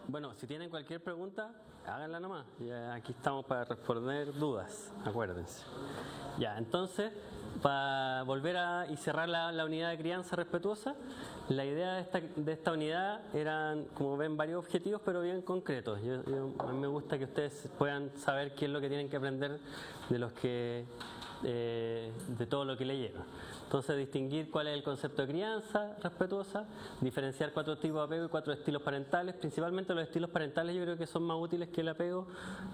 Bueno, si tienen cualquier pregunta, háganla nomás. Ya, aquí estamos para responder dudas, acuérdense. Ya, entonces, para volver y cerrar la unidad de crianza respetuosa, la idea de esta unidad eran, como ven, varios objetivos, pero bien concretos. A mí me gusta que ustedes puedan saber qué es lo que tienen que aprender de todo lo que le lleva. Entonces, distinguir cuál es el concepto de crianza respetuosa, diferenciar 4 tipos de apego y 4 estilos parentales. Principalmente los estilos parentales yo creo que son más útiles que el apego,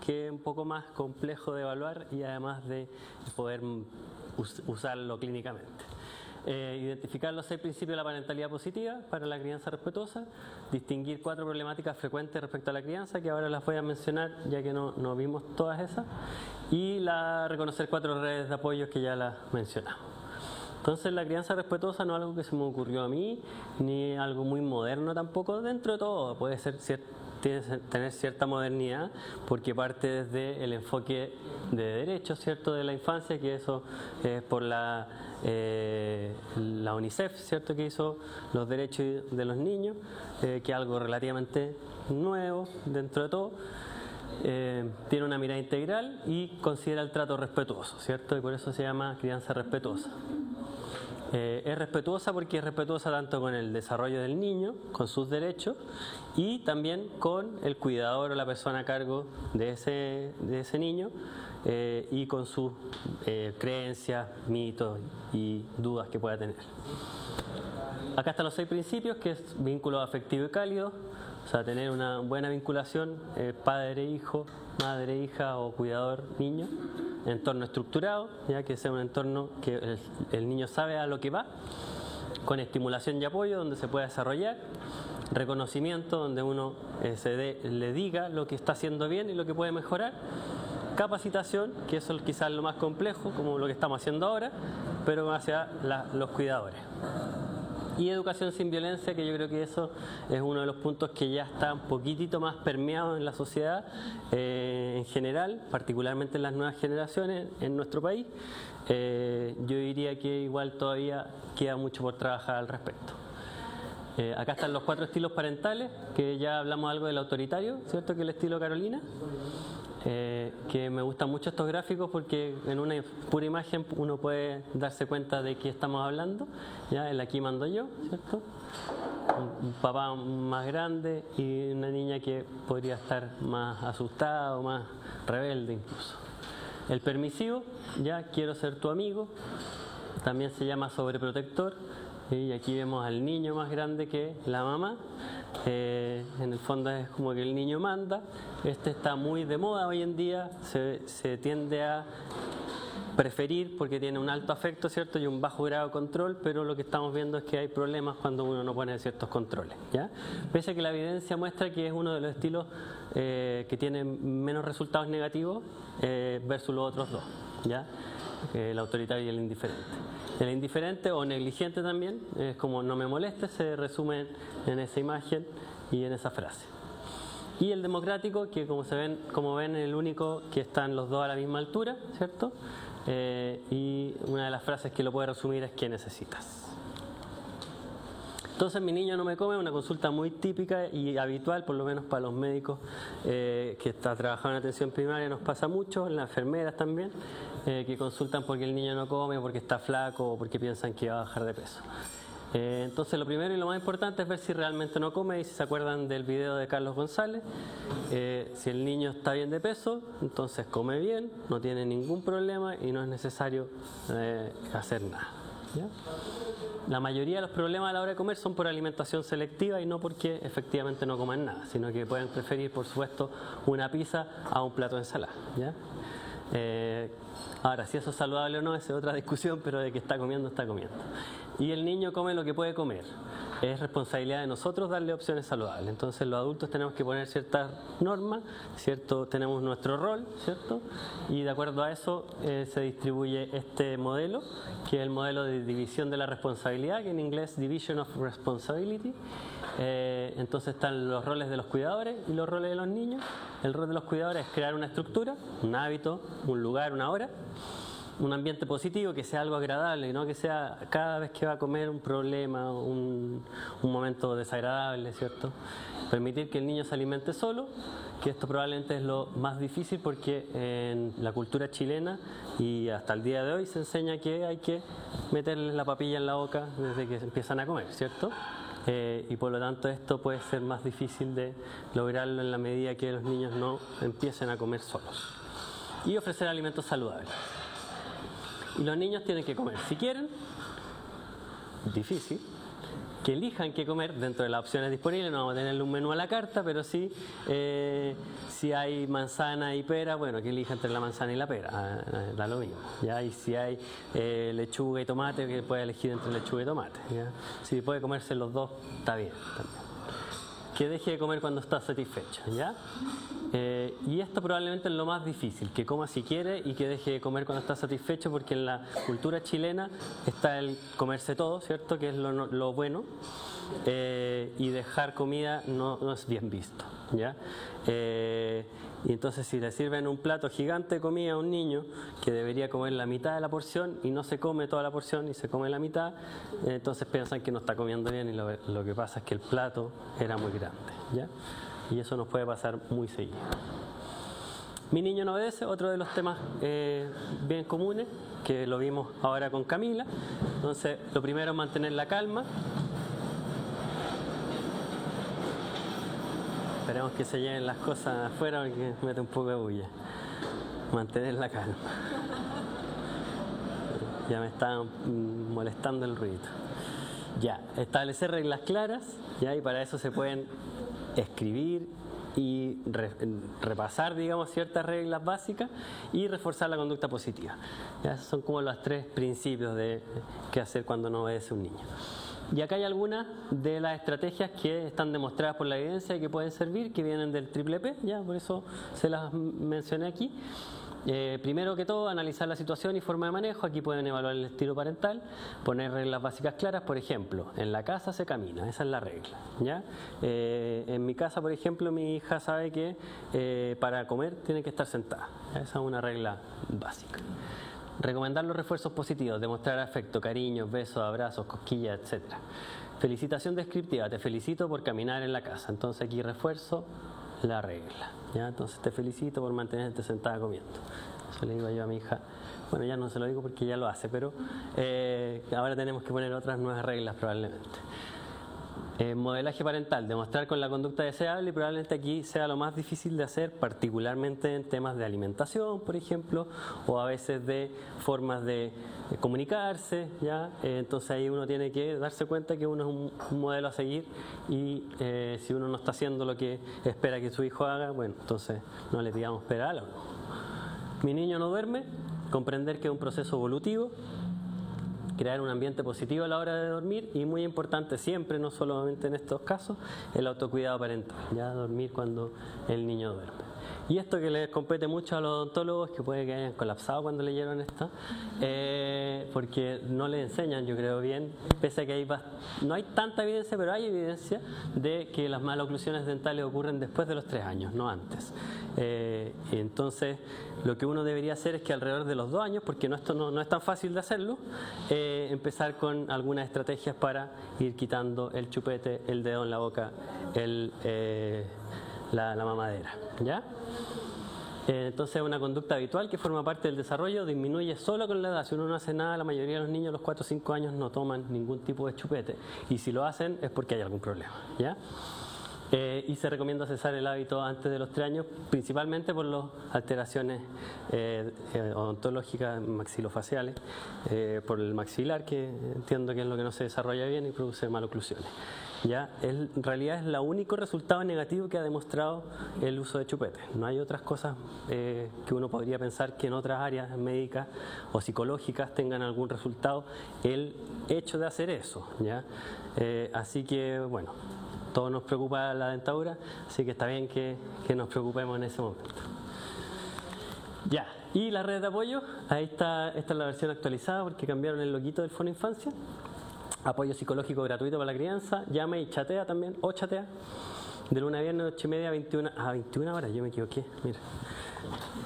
que es un poco más complejo de evaluar y además de poder usarlo clínicamente. Identificar los 6 principios de la parentalidad positiva para la crianza respetuosa, distinguir 4 problemáticas frecuentes respecto a la crianza, que ahora las voy a mencionar ya que no vimos todas esas, y reconocer 4 redes de apoyo que ya las mencionamos. Entonces la crianza respetuosa no es algo que se me ocurrió a mí, ni algo muy moderno tampoco. Dentro de todo puede ser tener cierta modernidad, porque parte desde el enfoque de derechos, ¿cierto?, de la infancia, que eso es por la UNICEF, ¿cierto?, que hizo los derechos de los niños, que es algo relativamente nuevo dentro de todo. Tiene una mirada integral y considera el trato respetuoso, ¿cierto?, y por eso se llama crianza respetuosa. Es respetuosa porque es respetuosa tanto con el desarrollo del niño, con sus derechos, y también con el cuidador o la persona a cargo de ese niño, y con sus creencias, mitos y dudas que pueda tener. Acá están los 6 principios, que es vínculo afectivo y cálido, o sea, tener una buena vinculación, padre-hijo, madre-hija o cuidador-niño. Entorno estructurado, ya que sea un entorno que el niño sabe a lo que va, con estimulación y apoyo donde se pueda desarrollar, reconocimiento donde uno le diga lo que está haciendo bien y lo que puede mejorar, capacitación, que eso es quizás lo más complejo, como lo que estamos haciendo ahora, pero hacia los cuidadores. Y educación sin violencia, que yo creo que eso es uno de los puntos que ya está un poquitito más permeado en la sociedad en general, particularmente en las nuevas generaciones en nuestro país. Yo diría que igual todavía queda mucho por trabajar al respecto. Acá están los 4 estilos parentales, que ya hablamos algo del autoritario, ¿cierto?, que es el estilo Carolina. Que me gustan mucho estos gráficos porque en una pura imagen uno puede darse cuenta de qué estamos hablando. Ya, el aquí mando yo, ¿cierto? Un papá más grande y una niña que podría estar más asustada o más rebelde incluso. El permisivo, ya quiero ser tu amigo, también se llama sobreprotector. Y aquí vemos al niño más grande que la mamá. En el fondo es como que el niño manda. Está muy de moda hoy en día, se tiende a preferir porque tiene un alto afecto, ¿cierto?, y un bajo grado de control, pero lo que estamos viendo es que hay problemas cuando uno no pone ciertos controles, ¿ya? Pese a que la evidencia muestra que es uno de los estilos que tiene menos resultados negativos versus los otros dos, ¿ya? El autoritario y el indiferente. El indiferente o negligente también es como no me molestes, se resume en esa imagen y en esa frase. Y el democrático, que como ven es el único que están los dos a la misma altura, ¿cierto? Y una de las frases que lo puede resumir es ¿qué necesitas? Entonces mi niño no me come, una consulta muy típica y habitual, por lo menos para los médicos que están trabajando en atención primaria, nos pasa mucho, las enfermeras también, que consultan porque el niño no come, porque está flaco o porque piensan que va a bajar de peso. Entonces lo primero y lo más importante es ver si realmente no come, y si se acuerdan del video de Carlos González, si el niño está bien de peso, entonces come bien, no tiene ningún problema y no es necesario hacer nada, ¿ya? La mayoría de los problemas a la hora de comer son por alimentación selectiva y no porque efectivamente no coman nada, sino que pueden preferir, por supuesto, una pizza a un plato de ensalada, ¿ya? Ahora, si eso es saludable o no, esa es otra discusión, pero de que está comiendo, está comiendo. Y el niño come lo que puede comer. Es responsabilidad de nosotros darle opciones saludables. Entonces los adultos tenemos que poner ciertas normas, ¿cierto? Tenemos nuestro rol, ¿cierto? Y de acuerdo a eso se distribuye este modelo, que es el modelo de división de la responsabilidad, que en inglés Division of Responsibility. Entonces están los roles de los cuidadores y los roles de los niños. El rol de los cuidadores es crear una estructura, un hábito, un lugar, una hora. un ambiente positivo, que sea algo agradable, y no que sea cada vez que va a comer un problema, un momento desagradable, ¿cierto? Permitir que el niño se alimente solo, que esto probablemente es lo más difícil porque en la cultura chilena y hasta el día de hoy se enseña que hay que meterles la papilla en la boca desde que empiezan a comer, ¿cierto? Y por lo tanto esto puede ser más difícil de lograrlo en la medida que los niños no empiecen a comer solos. Y ofrecer alimentos saludables. Y los niños tienen que comer si quieren, difícil, que elijan qué comer dentro de las opciones disponibles. No vamos a tenerle un menú a la carta, pero sí, si hay manzana y pera, bueno, que elija entre la manzana y la pera, da lo mismo, ¿ya? Y si hay lechuga y tomate, que puede elegir entre lechuga y tomate, ¿ya? Si puede comerse los dos, está bien también. Que deje de comer cuando está satisfecho, ¿ya? Y esto probablemente es lo más difícil, que coma si quiere y que deje de comer cuando está satisfecho, porque en la cultura chilena está el comerse todo, ¿cierto? Que es lo bueno, y dejar comida no es bien visto, ¿ya? Y entonces si le sirven un plato gigante de comida a un niño que debería comer la mitad de la porción y no se come toda la porción y se come la mitad, entonces piensan que no está comiendo bien, y lo que pasa es que el plato era muy grande, ¿ya? Y eso nos puede pasar muy seguido. Mi niño no obedece, otro de los temas bien comunes, que lo vimos ahora con Camila. Entonces, lo primero es mantener la calma. Esperemos que se lleven las cosas afuera porque mete un poco de bulla. Mantener la calma. Ya me está molestando el ruido. Ya, establecer reglas claras, ya, y para eso se pueden escribir y repasar, digamos, ciertas reglas básicas y reforzar la conducta positiva. Ya, esos son como los 3 principios de qué hacer cuando no obedece un niño. Y acá hay algunas de las estrategias que están demostradas por la evidencia y que pueden servir, que vienen del Triple P, ya, por eso se las mencioné aquí. Primero que todo, analizar la situación y forma de manejo. Aquí pueden evaluar el estilo parental, poner reglas básicas claras. Por ejemplo, en la casa se camina, esa es la regla, ¿ya? En mi casa, por ejemplo, mi hija sabe que para comer tiene que estar sentada. Esa es una regla básica. Recomendar los refuerzos positivos, demostrar afecto, cariños, besos, abrazos, cosquillas, etc. Felicitación descriptiva, te felicito por caminar en la casa. Entonces aquí refuerzo la regla, ¿ya? Entonces te felicito por mantenerte sentada comiendo. Eso le digo yo a mi hija. Bueno, ya no se lo digo porque ya lo hace, pero ahora tenemos que poner otras nuevas reglas probablemente. Modelaje parental, demostrar con la conducta deseable, y probablemente aquí sea lo más difícil de hacer, particularmente en temas de alimentación, por ejemplo, o a veces de formas de comunicarse, ¿ya? Entonces ahí uno tiene que darse cuenta que uno es un modelo a seguir, y si uno no está haciendo lo que espera que su hijo haga, bueno, entonces no le pidamos pera al horno. Mi niño no duerme, comprender que es un proceso evolutivo, crear un ambiente positivo a la hora de dormir, y muy importante siempre, no solamente en estos casos, el autocuidado parental, ya dormir cuando el niño duerme. Y esto que les compete mucho a los odontólogos, que puede que hayan colapsado cuando leyeron esto, porque no les enseñan, yo creo, bien, pese a que no hay tanta evidencia, pero hay evidencia de que las maloclusiones dentales ocurren después de los 3 años, no antes. Entonces, lo que uno debería hacer es que alrededor de los 2 años, porque esto no es tan fácil de hacerlo, empezar con algunas estrategias para ir quitando el chupete, el dedo en la boca, la mamadera, ¿ya? Entonces es una conducta habitual que forma parte del desarrollo, disminuye solo con la edad. Si uno no hace nada, la mayoría de los niños a los 4 o 5 años no toman ningún tipo de chupete, y si lo hacen es porque hay algún problema, ¿ya? Y se recomienda cesar el hábito antes de los 3 años, principalmente por las alteraciones odontológicas maxilofaciales, por el maxilar, que entiendo que es lo que no se desarrolla bien y produce maloclusiones. Ya, en realidad es el único resultado negativo que ha demostrado el uso de chupetes. No hay otras cosas que uno podría pensar que en otras áreas médicas o psicológicas tengan algún resultado el hecho de hacer eso, ¿ya? Así que, bueno, todos nos preocupa la dentadura, así que está bien que nos preocupemos en ese momento. Ya, y la red de apoyo, ahí está, esta es la versión actualizada porque cambiaron el loguito del Fono Infancia. Apoyo psicológico gratuito para la crianza, llama y chatea también, o chatea, de lunes a viernes, 8:30 a 21 horas, yo me equivoqué, mira,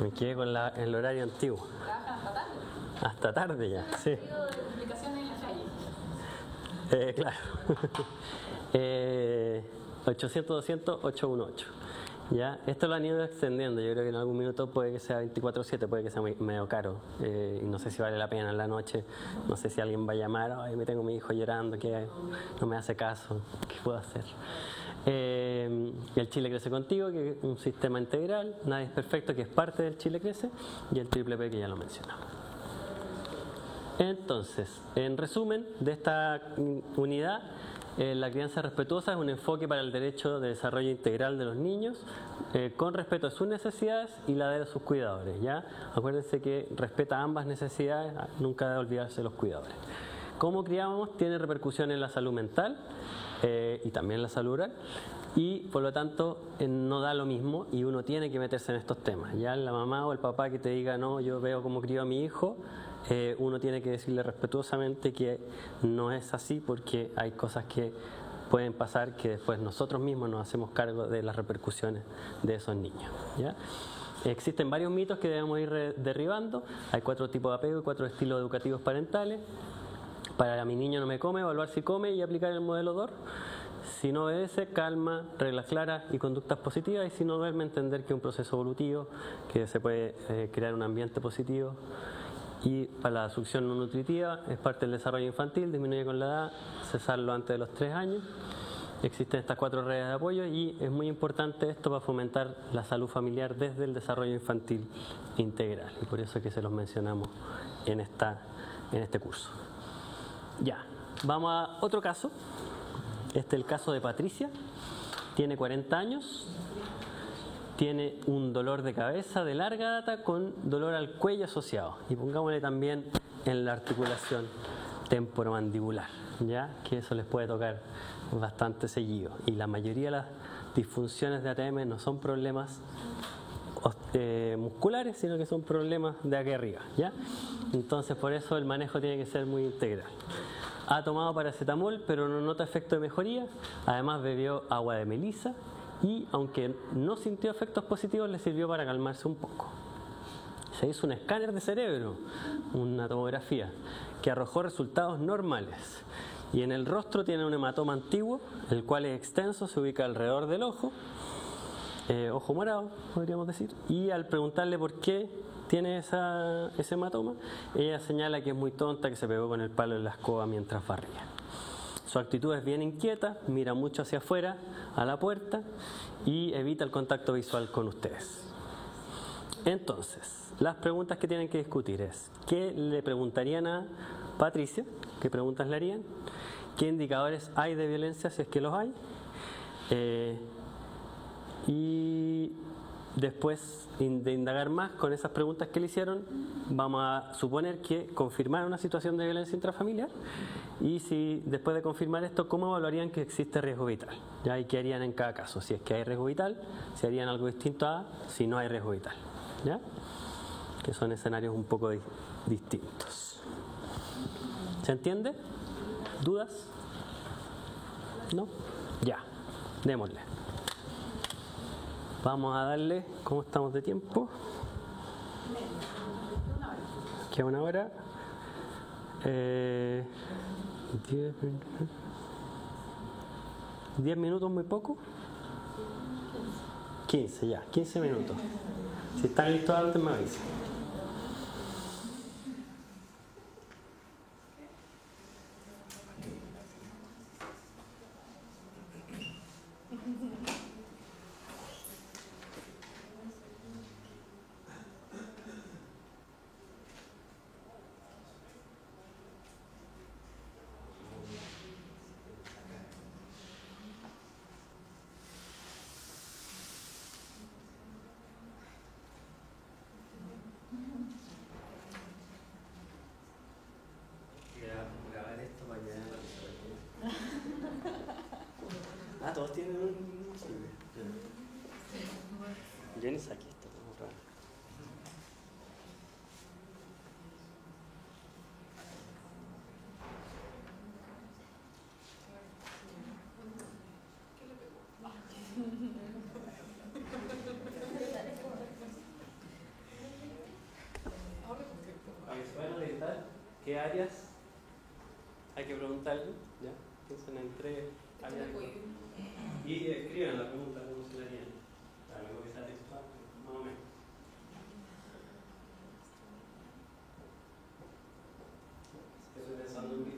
me quedé con el horario antiguo. Hasta tarde ya, sí. Explicaciones en la calle. Claro. 800-200-818. ¿Ya? Esto lo han ido extendiendo. Yo creo que en algún minuto puede que sea 24/7, puede que sea medio caro. Y no sé si vale la pena en la noche. No sé si alguien va a llamar. Ay, me tengo a mi hijo llorando, que no me hace caso. ¿Qué puedo hacer? El Chile Crece Contigo, que es un sistema integral. Nadie es perfecto, que es parte del Chile Crece. Y el Triple P, que ya lo mencionamos. Entonces, en resumen de esta unidad, la crianza respetuosa es un enfoque para el derecho de desarrollo integral de los niños, con respeto a sus necesidades y la de sus cuidadores. ¿Ya? Acuérdense que respeta ambas necesidades, nunca debe olvidarse de los cuidadores. Cómo criamos tiene repercusión en la salud mental y también en la salud oral, y por lo tanto no da lo mismo y uno tiene que meterse en estos temas. Ya la mamá o el papá que te diga, no, yo veo cómo crío a mi hijo, uno tiene que decirle respetuosamente que no es así, porque hay cosas que pueden pasar que después nosotros mismos nos hacemos cargo de las repercusiones de esos niños. ¿Ya? Existen varios mitos que debemos ir derribando. Hay 4 tipos de apego y 4 estilos educativos parentales. Para mi niño no me come, evaluar si come y aplicar el modelo DOR. Si no obedece, calma, reglas claras y conductas positivas. Y si no duerme, entender que es un proceso evolutivo, que se puede crear un ambiente positivo. Y para la succión no nutritiva es parte del desarrollo infantil, disminuye con la edad, cesarlo antes de los 3 años. Existen estas 4 redes de apoyo y es muy importante esto para fomentar la salud familiar desde el desarrollo infantil integral. Y por eso es que se los mencionamos en este curso. Ya, vamos a otro caso. Este es el caso de Patricia. Tiene 40 años. Tiene un dolor de cabeza de larga data con dolor al cuello asociado. Y pongámosle también en la articulación temporomandibular, ¿ya? Que eso les puede tocar bastante seguido. Y la mayoría de las disfunciones de ATM no son problemas musculares, sino que son problemas de aquí arriba, ¿ya? Entonces por eso el manejo tiene que ser muy integral. Ha tomado paracetamol, pero no nota efecto de mejoría. Además bebió agua de melisa. Y aunque no sintió efectos positivos, le sirvió para calmarse un poco. Se hizo un escáner de cerebro, una tomografía, que arrojó resultados normales. Y en el rostro tiene un hematoma antiguo, el cual es extenso, se ubica alrededor del ojo morado, podríamos decir. Y al preguntarle por qué tiene ese hematoma, ella señala que es muy tonta, que se pegó con el palo de la escoba mientras barría. Su actitud es bien inquieta, mira mucho hacia afuera, a la puerta, y evita el contacto visual con ustedes. Entonces, las preguntas que tienen que discutir es: ¿qué le preguntarían a Patricia? ¿Qué preguntas le harían? ¿Qué indicadores hay de violencia, si es que los hay? Y después de indagar más con esas preguntas que le hicieron, vamos a suponer que confirmaron una situación de violencia intrafamiliar. Y si después de confirmar esto, ¿cómo evaluarían que existe riesgo vital? ¿Ya? ¿Y qué harían en cada caso? Si es que hay riesgo vital, si harían algo distinto a si no hay riesgo vital. ¿Ya? Que son escenarios un poco distintos. ¿Se entiende? ¿Dudas? ¿No? Ya, démosle. Vamos a darle, ¿cómo estamos de tiempo? Queda 1 hora. 10 minutos, muy poco. 15 ya, 15 minutos. Si están listos antes me avisan. Todos tienen un... Yo ni saqué esto, como raro. Bueno, varias. Hay que preguntarle, ¿ya? Piensen en tres. Y escriban la pregunta como se la harían. Algo que sea textual, más o menos. Estoy pensando en mí.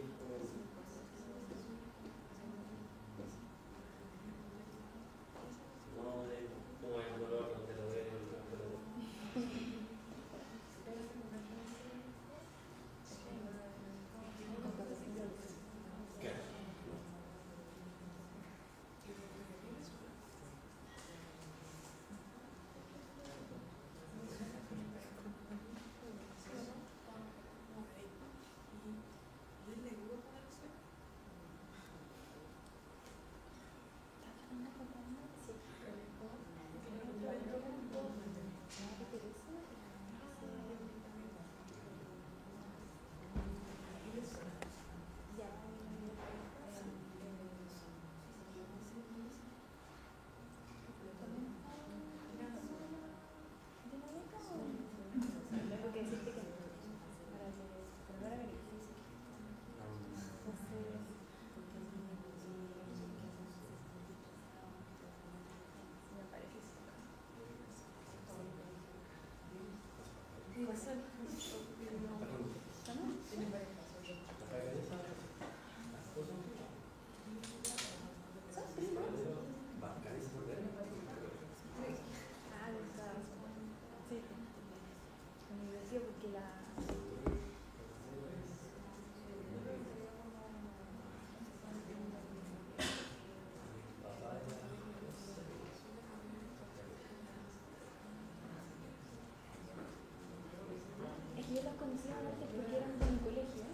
Yo las conocía antes porque eran de mi colegio.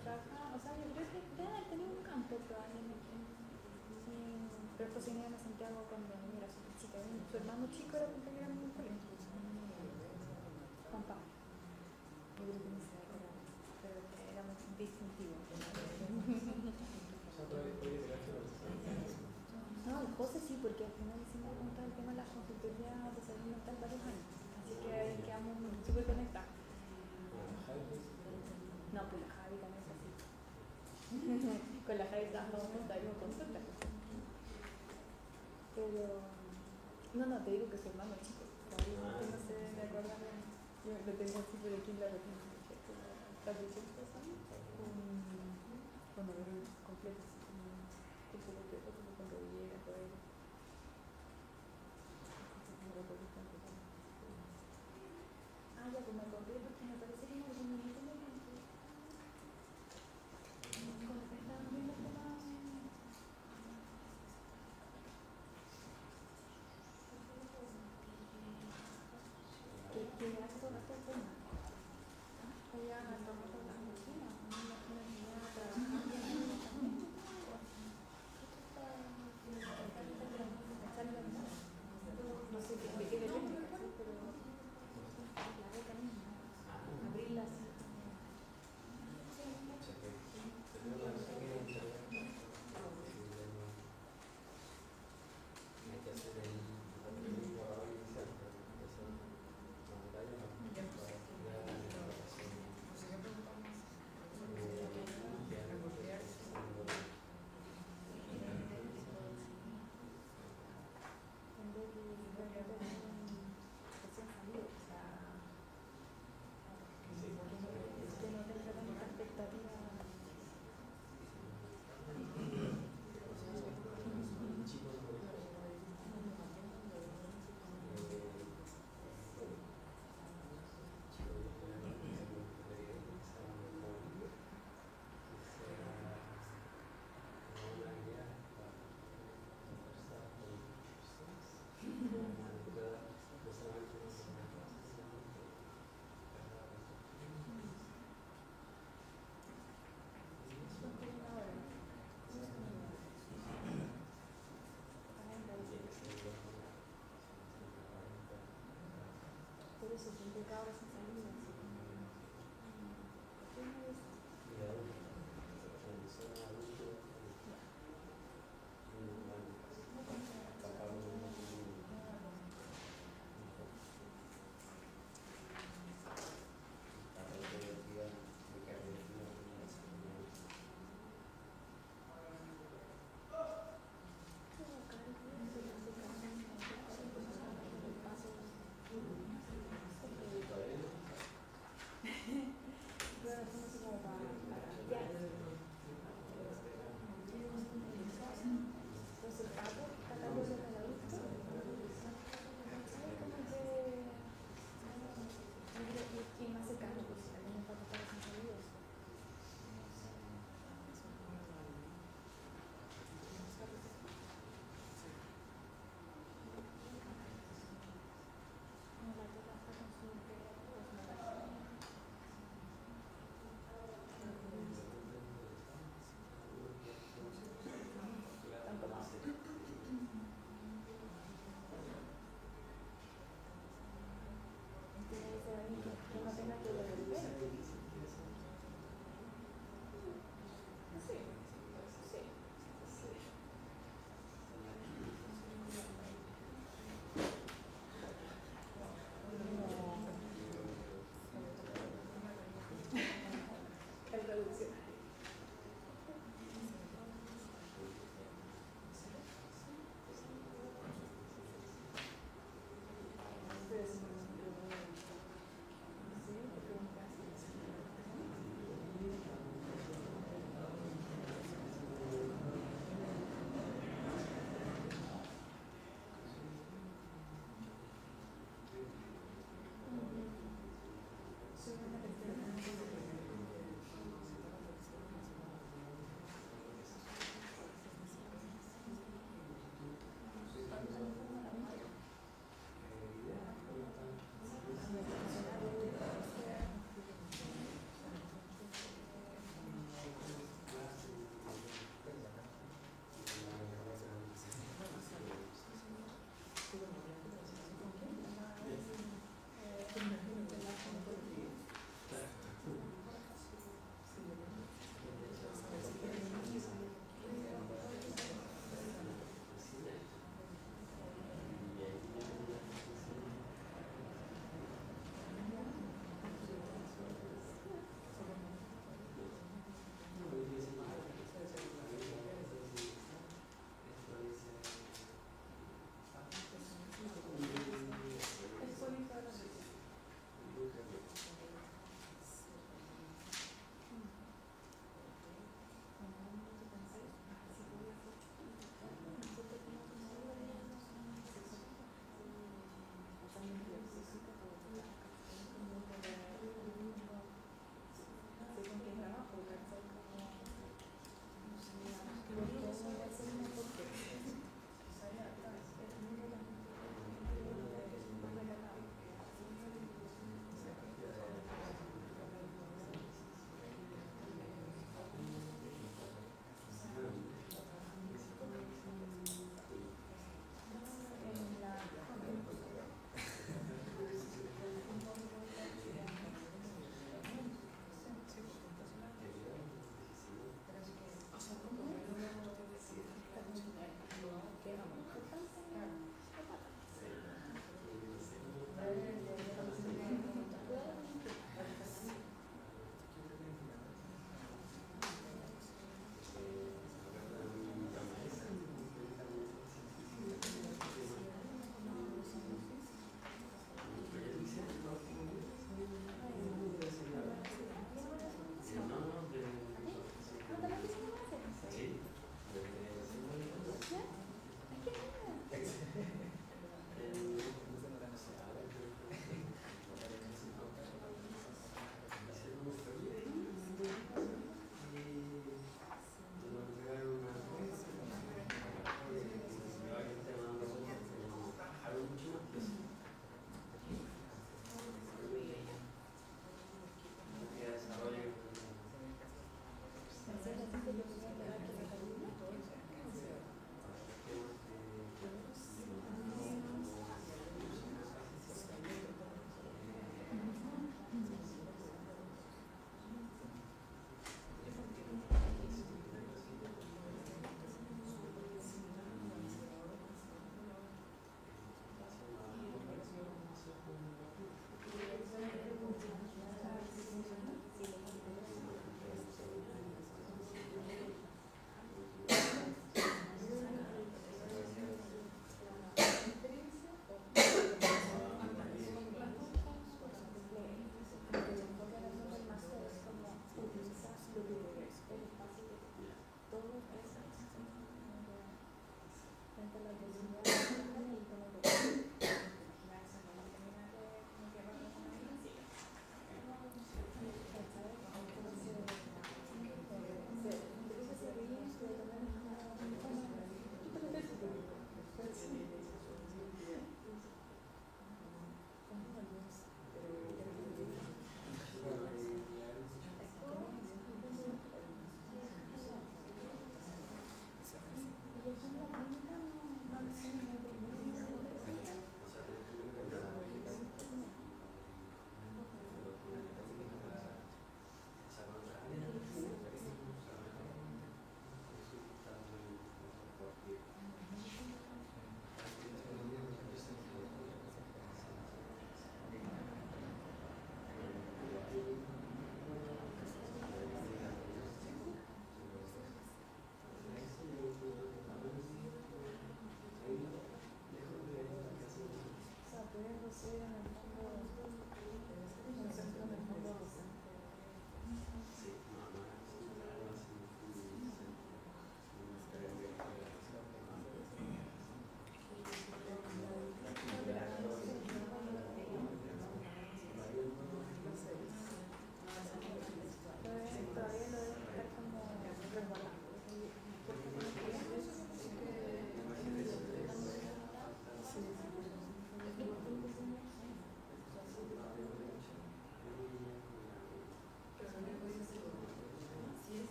Trabajaba, o sea, yo creo que deben haber tenido un campo probablemente. Pero después se vinieron a Santiago cuando era súper chica. Su hermano chico era compañero en mi colegio. Juan Pablo. Yo creo que no se acuerda, pero era muy distintivo. No, el José sí, porque al final hicimos juntar el tema de la consultoría de salud mental varios años. Así que ahí quedamos súper conectados. No, pues la Javi también es así. Con la Javi trabajamos juntas, yo consulta. Pero, no, te digo que su hermano es chico. Probablemente no sé, me acuerdo. Yo lo tengo así por aquí en la retina. La visión pasa. Cuando veo completo, así como completo, como con rodillera, todo eso. Ah, ya, pues me acordé porque me parece que en algún momento me cuando estaban viendo el tema que ya se tomaste el tema. Ella me tomó con la medicina, una niña trabajando también. No sé de qué depende, pero la beca misma. Abril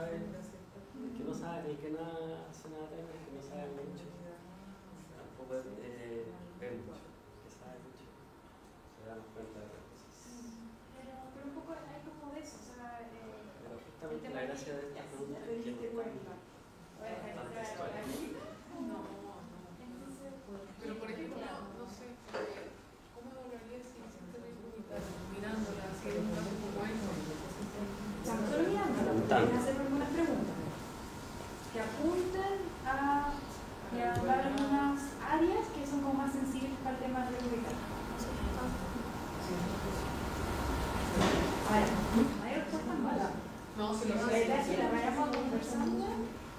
que no sabe, que no hace nada también, que no sabe mucho, tampoco ve mucho, que sabe mucho, se da cuenta de las cosas. Pero un poco hay como de eso, o sea, pero justamente la gracia de esta pregunta es que no está bastante suave. Pero por ejemplo, no sé, ¿cómo evaluarías si hiciste mirándola, así en un caso como este? solo mirándola, pueden hacer algunas preguntas que apunten a hablar algunas áreas que son como más sensibles para el tema republicano. Ahora, no hay respuesta mala. No, si La idea es que la vayamos conversando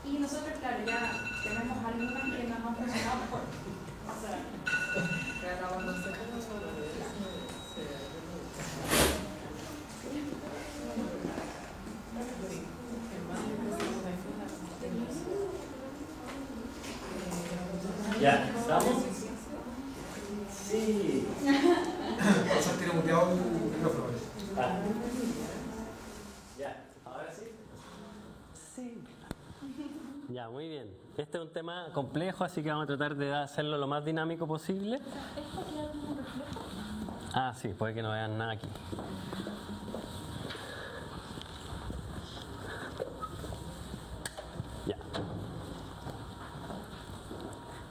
y nosotros, claro, ya tenemos algunas que nos han funcionado mejor. O sea, ¿Ya? ¿Estamos? Sí. O sea, tiene muteado el micrófono. Ya, ahora sí. Sí. Ya, muy bien. Este es un tema complejo, así que vamos a tratar de hacerlo lo más dinámico posible. Ah, sí, puede que no vean nada aquí. Ya.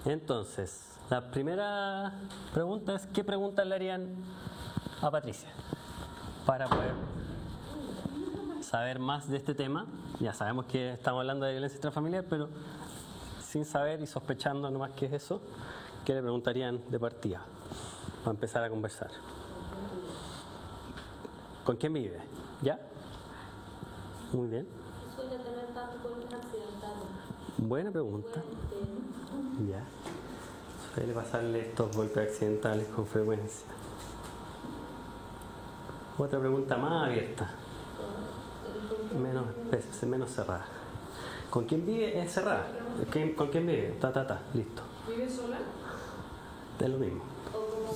Entonces, la primera pregunta es, ¿qué preguntas le harían a Patricia? Para poder saber más de este tema. Ya sabemos que estamos hablando de violencia intrafamiliar, pero sin saber y sospechando nomás qué es eso, ¿qué le preguntarían de partida? Para empezar a conversar. ¿Con quién vive? ¿Ya? Muy bien. Suele tener tantos golpes accidentales. Buena pregunta. Ya. Suele pasarle estos golpes accidentales con frecuencia. Otra pregunta más abierta. Menos cerrada. ¿Con quién vive? Es cerrada. ¿Con quién vive? Listo. ¿Vive sola? Es lo mismo.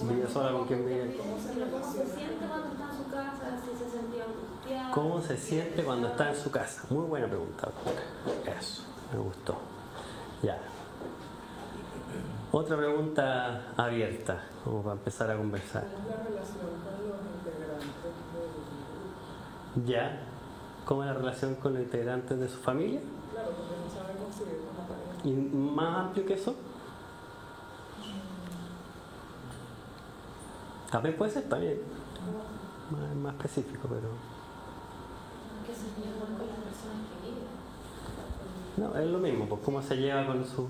¿Vive sola? ¿Con quién vive? ¿Cómo se siente cuando está en su casa? Si se sentía angustiada. ¿Cómo se siente cuando está en su casa? Muy buena pregunta, doctora. Eso, me gustó. Ya. Otra pregunta abierta, como para empezar a conversar. ¿Cómo es la relación con los integrantes de... ¿Ya? ¿Cómo es la relación con los integrantes de su familia? Claro, porque no saben construir una pareja. ¿Y más amplio que eso? También puede ser, también. Más específico, pero... ¿Qué se lleva con las personas que viven? No, es lo mismo, pues cómo se lleva con su...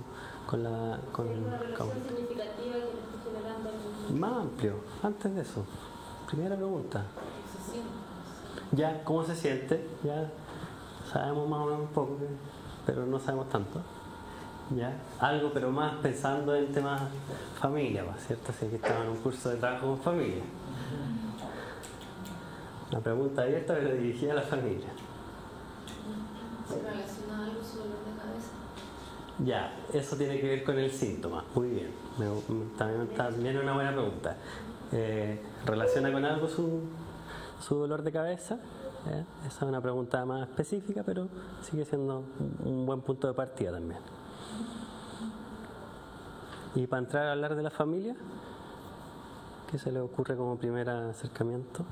con la... ¿Hay una relación significativa que le esté generando algún... Más amplio, antes de eso. Primera pregunta. se siente? Ya, ¿cómo se siente? Ya sabemos más o menos un poco, pero no sabemos tanto. Ya, algo, pero más pensando en temas familia, ¿cierto? Así que estamos en un curso de trabajo con familia. Una pregunta abierta, pero dirigida a la familia. ¿Se relaciona algo su dolor de cabeza? Ya, eso tiene que ver con el síntoma. Muy bien. También una buena pregunta. ¿Relaciona con algo su dolor de cabeza? Esa es una pregunta más específica, pero sigue siendo un buen punto de partida también. Y para entrar a hablar de la familia, ¿qué se le ocurre como primer acercamiento?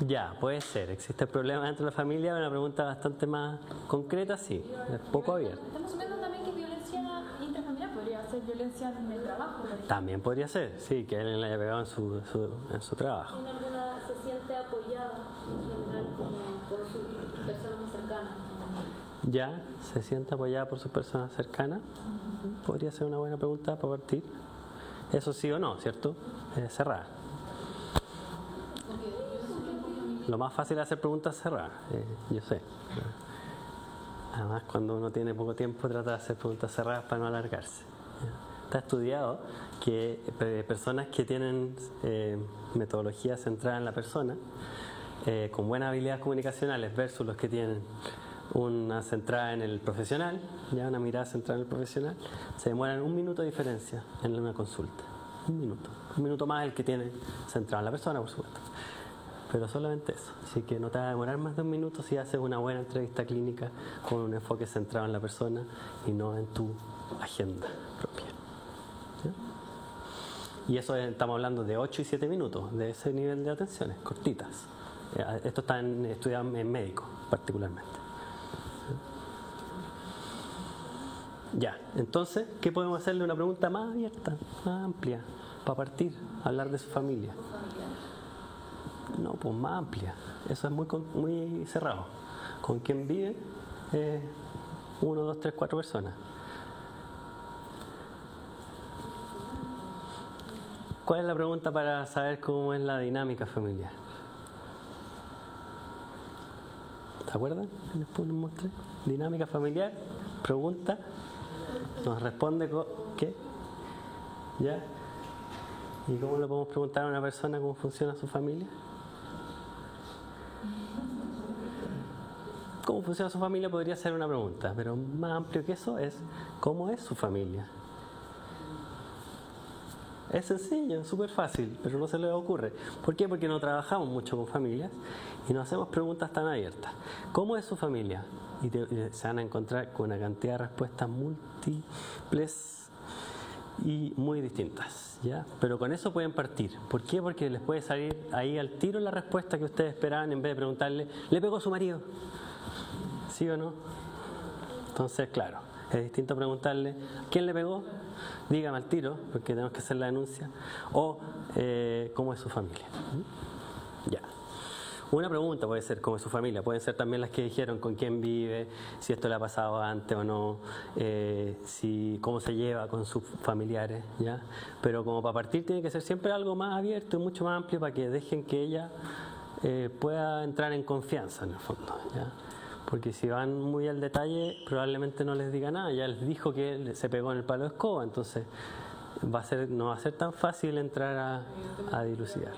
Ya, puede ser. ¿Existe problema dentro de la familia? Una pregunta bastante más concreta, sí. Es poco abierta. estamos asumiendo también que violencia intrafamiliar podría ser violencia en el trabajo. Por ejemplo. También podría ser, sí, que alguien le haya pegado en su trabajo. ¿Tiene alguna, se siente apoyada en general como por sus personas más cercanas? ¿Ya se siente apoyada por sus personas cercanas? Podría ser una buena pregunta para partir. Eso sí o no, ¿cierto? Cerrada. Lo más fácil es hacer preguntas cerradas, yo sé. Además, cuando uno tiene poco tiempo, trata de hacer preguntas cerradas para no alargarse. Está estudiado que personas que tienen metodología centrada en la persona, con buenas habilidades comunicacionales versus los que tienen una centrada en el profesional, ya una mirada centrada en el profesional, se demoran 1 minuto de diferencia en una consulta. Un minuto más el que tiene centrado en la persona, por supuesto. Pero solamente eso. Así que no te va a demorar más de un minuto si haces una buena entrevista clínica con un enfoque centrado en la persona y no en tu agenda propia. ¿Ya? Y eso estamos hablando de 8 y 7 minutos, de ese nivel de atenciones, cortitas. Esto está estudiado en médicos, particularmente. Ya, entonces, ¿qué podemos hacerle? Una pregunta más abierta, más amplia, para partir, hablar de su familia. No, pues más amplia. Eso es muy cerrado. ¿Con quién vive? 1, 2, 3, 4 personas. ¿Cuál es la pregunta para saber cómo es la dinámica familiar? ¿Se acuerdan? Después les mostré. Dinámica familiar, pregunta, nos responde ¿qué? ¿Ya? ¿Y cómo le podemos preguntar a una persona cómo funciona su familia? ¿Cómo funciona su familia? Podría ser una pregunta, pero más amplio que eso es ¿cómo es su familia? Es sencillo, súper fácil, pero no se les ocurre. ¿Por qué? Porque no trabajamos mucho con familias y no hacemos preguntas tan abiertas. ¿Cómo es su familia? Y se van a encontrar con una cantidad de respuestas múltiples y muy distintas, ¿ya? Pero con eso pueden partir. ¿Por qué? Porque les puede salir ahí al tiro la respuesta que ustedes esperaban en vez de preguntarle, ¿le pegó su marido? ¿Sí o no? Entonces, claro, es distinto preguntarle, ¿quién le pegó? Dígame al tiro, porque tenemos que hacer la denuncia. O, ¿cómo es su familia? Ya. Una pregunta puede ser cómo es su familia, pueden ser también las que dijeron con quién vive, si esto le ha pasado antes o no, cómo se lleva con sus familiares, ¿ya? Pero como para partir tiene que ser siempre algo más abierto y mucho más amplio para que dejen que ella pueda entrar en confianza en el fondo, ¿ya? Porque si van muy al detalle probablemente no les diga nada, ya les dijo que se pegó en el palo de escoba, entonces no va a ser tan fácil entrar a dilucidar,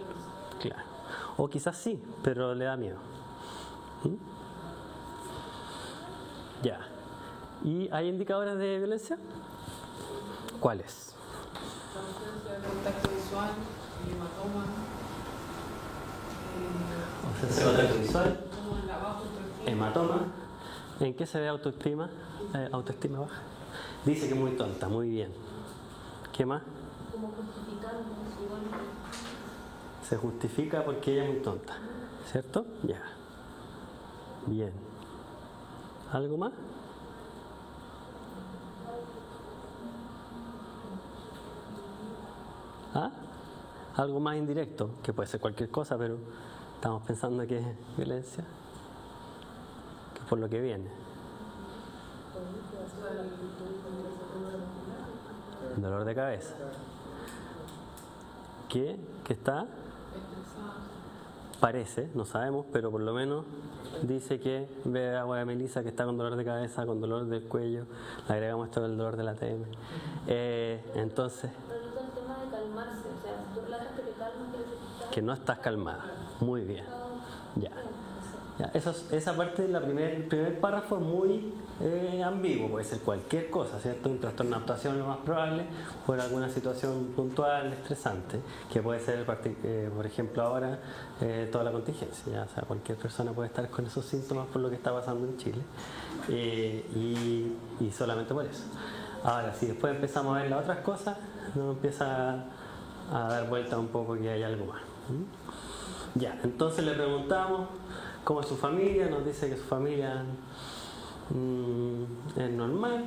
claro. O quizás sí, pero le da miedo. Ya. ¿Y hay indicadores de violencia? ¿Cuáles? Ausencia de contacto visual, hematoma, Ausencia de contacto visual, como en la baja autoestima. hematoma. ¿En qué se ve autoestima? Autoestima baja. Dice que es muy tonta, muy bien. ¿Qué más? Como justificando su golpe. Se justifica porque ella es muy tonta, ¿cierto? Ya. Bien. ¿Algo más? ¿Ah? Algo más indirecto, que puede ser cualquier cosa, pero estamos pensando que es violencia, que es por lo que viene. Dolor de cabeza. ¿Qué? ¿Qué está? Parece, no sabemos, pero por lo menos dice que ve a Melissa que está con dolor de cabeza, con dolor del cuello, le agregamos esto del dolor de la TM. Entonces, Resulta el tema de calmarse, o sea, si tú relajas que te calmas, quiere decir que estás... que no estás calmada. Muy bien. Ya. Ya, esa parte del primer párrafo es muy ambiguo, puede ser cualquier cosa, ¿cierto? Un trastorno de adaptación lo más probable, por alguna situación puntual, estresante, que puede ser, por ejemplo, ahora toda la contingencia, ¿ya? O sea, cualquier persona puede estar con esos síntomas por lo que está pasando en Chile, y solamente por eso. Ahora, si después empezamos a ver las otras cosas, nos empieza a dar vuelta un poco que hay algo más. Ya, entonces le preguntamos cómo es su familia, nos dice que su familia es normal.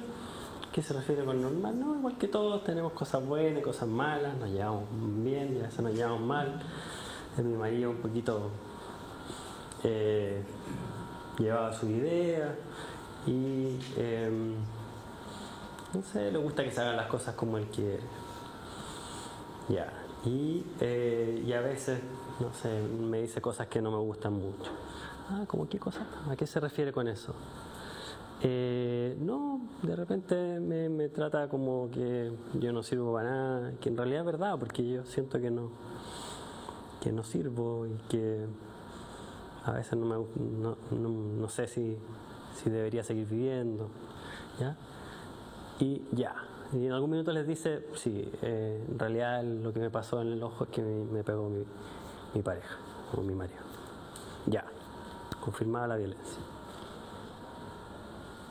¿Qué se refiere con normal? No, igual que todos, tenemos cosas buenas, cosas malas, nos llevamos bien y a veces nos llevamos mal. Mi marido un poquito llevaba su idea y no sé, le gusta que se hagan las cosas como él quiere. Ya, y a veces, no sé, me dice cosas que no me gustan mucho. Ah, ¿cómo qué cosa? ¿A qué se refiere con eso? No, de repente me trata como que yo no sirvo para nada, que en realidad es verdad, porque yo siento que no sirvo y que a veces no sé si debería seguir viviendo, ¿ya? Y ya, Y en algún minuto les dice, sí, en realidad lo que me pasó en el ojo es que me pegó mi pareja o mi marido. Ya, confirmada la violencia.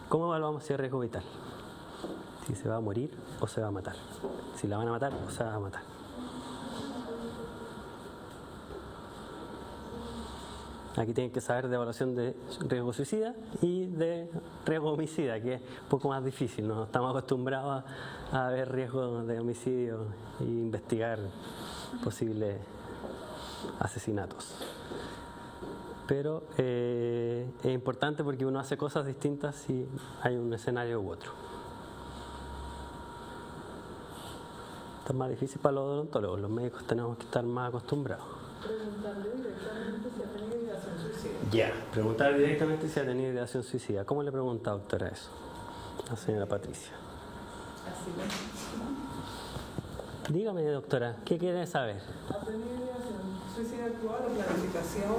¿Cómo evaluamos si es riesgo vital? Si se va a morir o se va a matar. Si la van a matar o se va a matar. Aquí tienen que saber de evaluación de riesgo suicida y de riesgo homicida, que es un poco más difícil. No estamos acostumbrados a ver riesgo de homicidio e investigar posibles asesinatos. Pero es importante porque uno hace cosas distintas si hay un escenario u otro. Esto es más difícil para los odontólogos. Los médicos tenemos que estar más acostumbrados. Preguntarle directamente si ha tenido ideación suicida. Ya, preguntar directamente si ha tenido ideación suicida. ¿Cómo le pregunta, doctora, eso? La señora Patricia. Así es. Dígame, doctora, ¿qué quiere saber? ¿Ha tenido ideación suicida actual o planificación?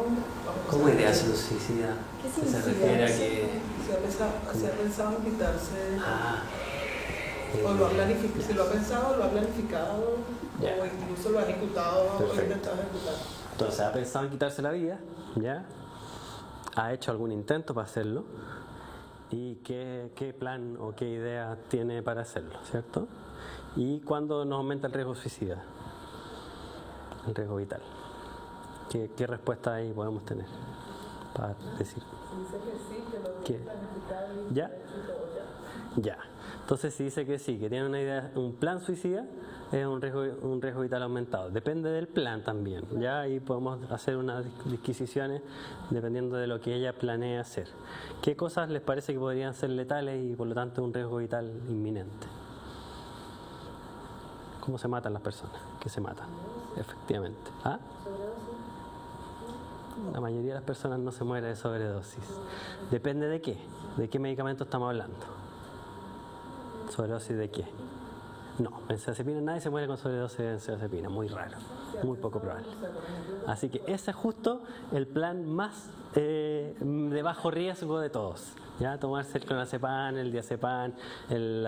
¿Cómo ideación suicida? ¿Qué Se significa refiere a eso? que... Si ha pensado en quitarse, Ah, o lo ha planificado, si lo ha pensado, lo ha planificado, Ya. o incluso lo ha ejecutado o Perfecto. intentado ejecutar. entonces ha pensado en quitarse la vida, ¿ya? Ha hecho algún intento para hacerlo. ¿Y qué plan o qué idea tiene para hacerlo, cierto? ¿Y cuándo nos aumenta el riesgo suicida? El riesgo vital. ¿Qué respuesta ahí podemos tener para decir? Si dice que sí, que lo ¿Qué? tiene planificado y ¿Ya? y todo ya. Ya. Entonces, si dice que sí, que tiene una idea, un plan suicida, es un riesgo vital aumentado. Depende del plan también. Ya ahí podemos hacer unas disquisiciones dependiendo de lo que ella planea hacer. ¿Qué cosas les parece que podrían ser letales y por lo tanto un riesgo vital inminente? ¿Cómo se matan las personas? ¿Qué se matan? Efectivamente. ¿Ah? La mayoría de las personas no se muere de sobredosis. Depende de qué. ¿De qué medicamento estamos hablando? ¿Sobredosis de qué? No, benzodiazepina, nadie se muere con sobredosis de benzodiazepina, muy raro, muy poco probable. Así que ese es justo el plan más de bajo riesgo de todos. ¿Ya? Tomarse el clonazepam, el diazepam, el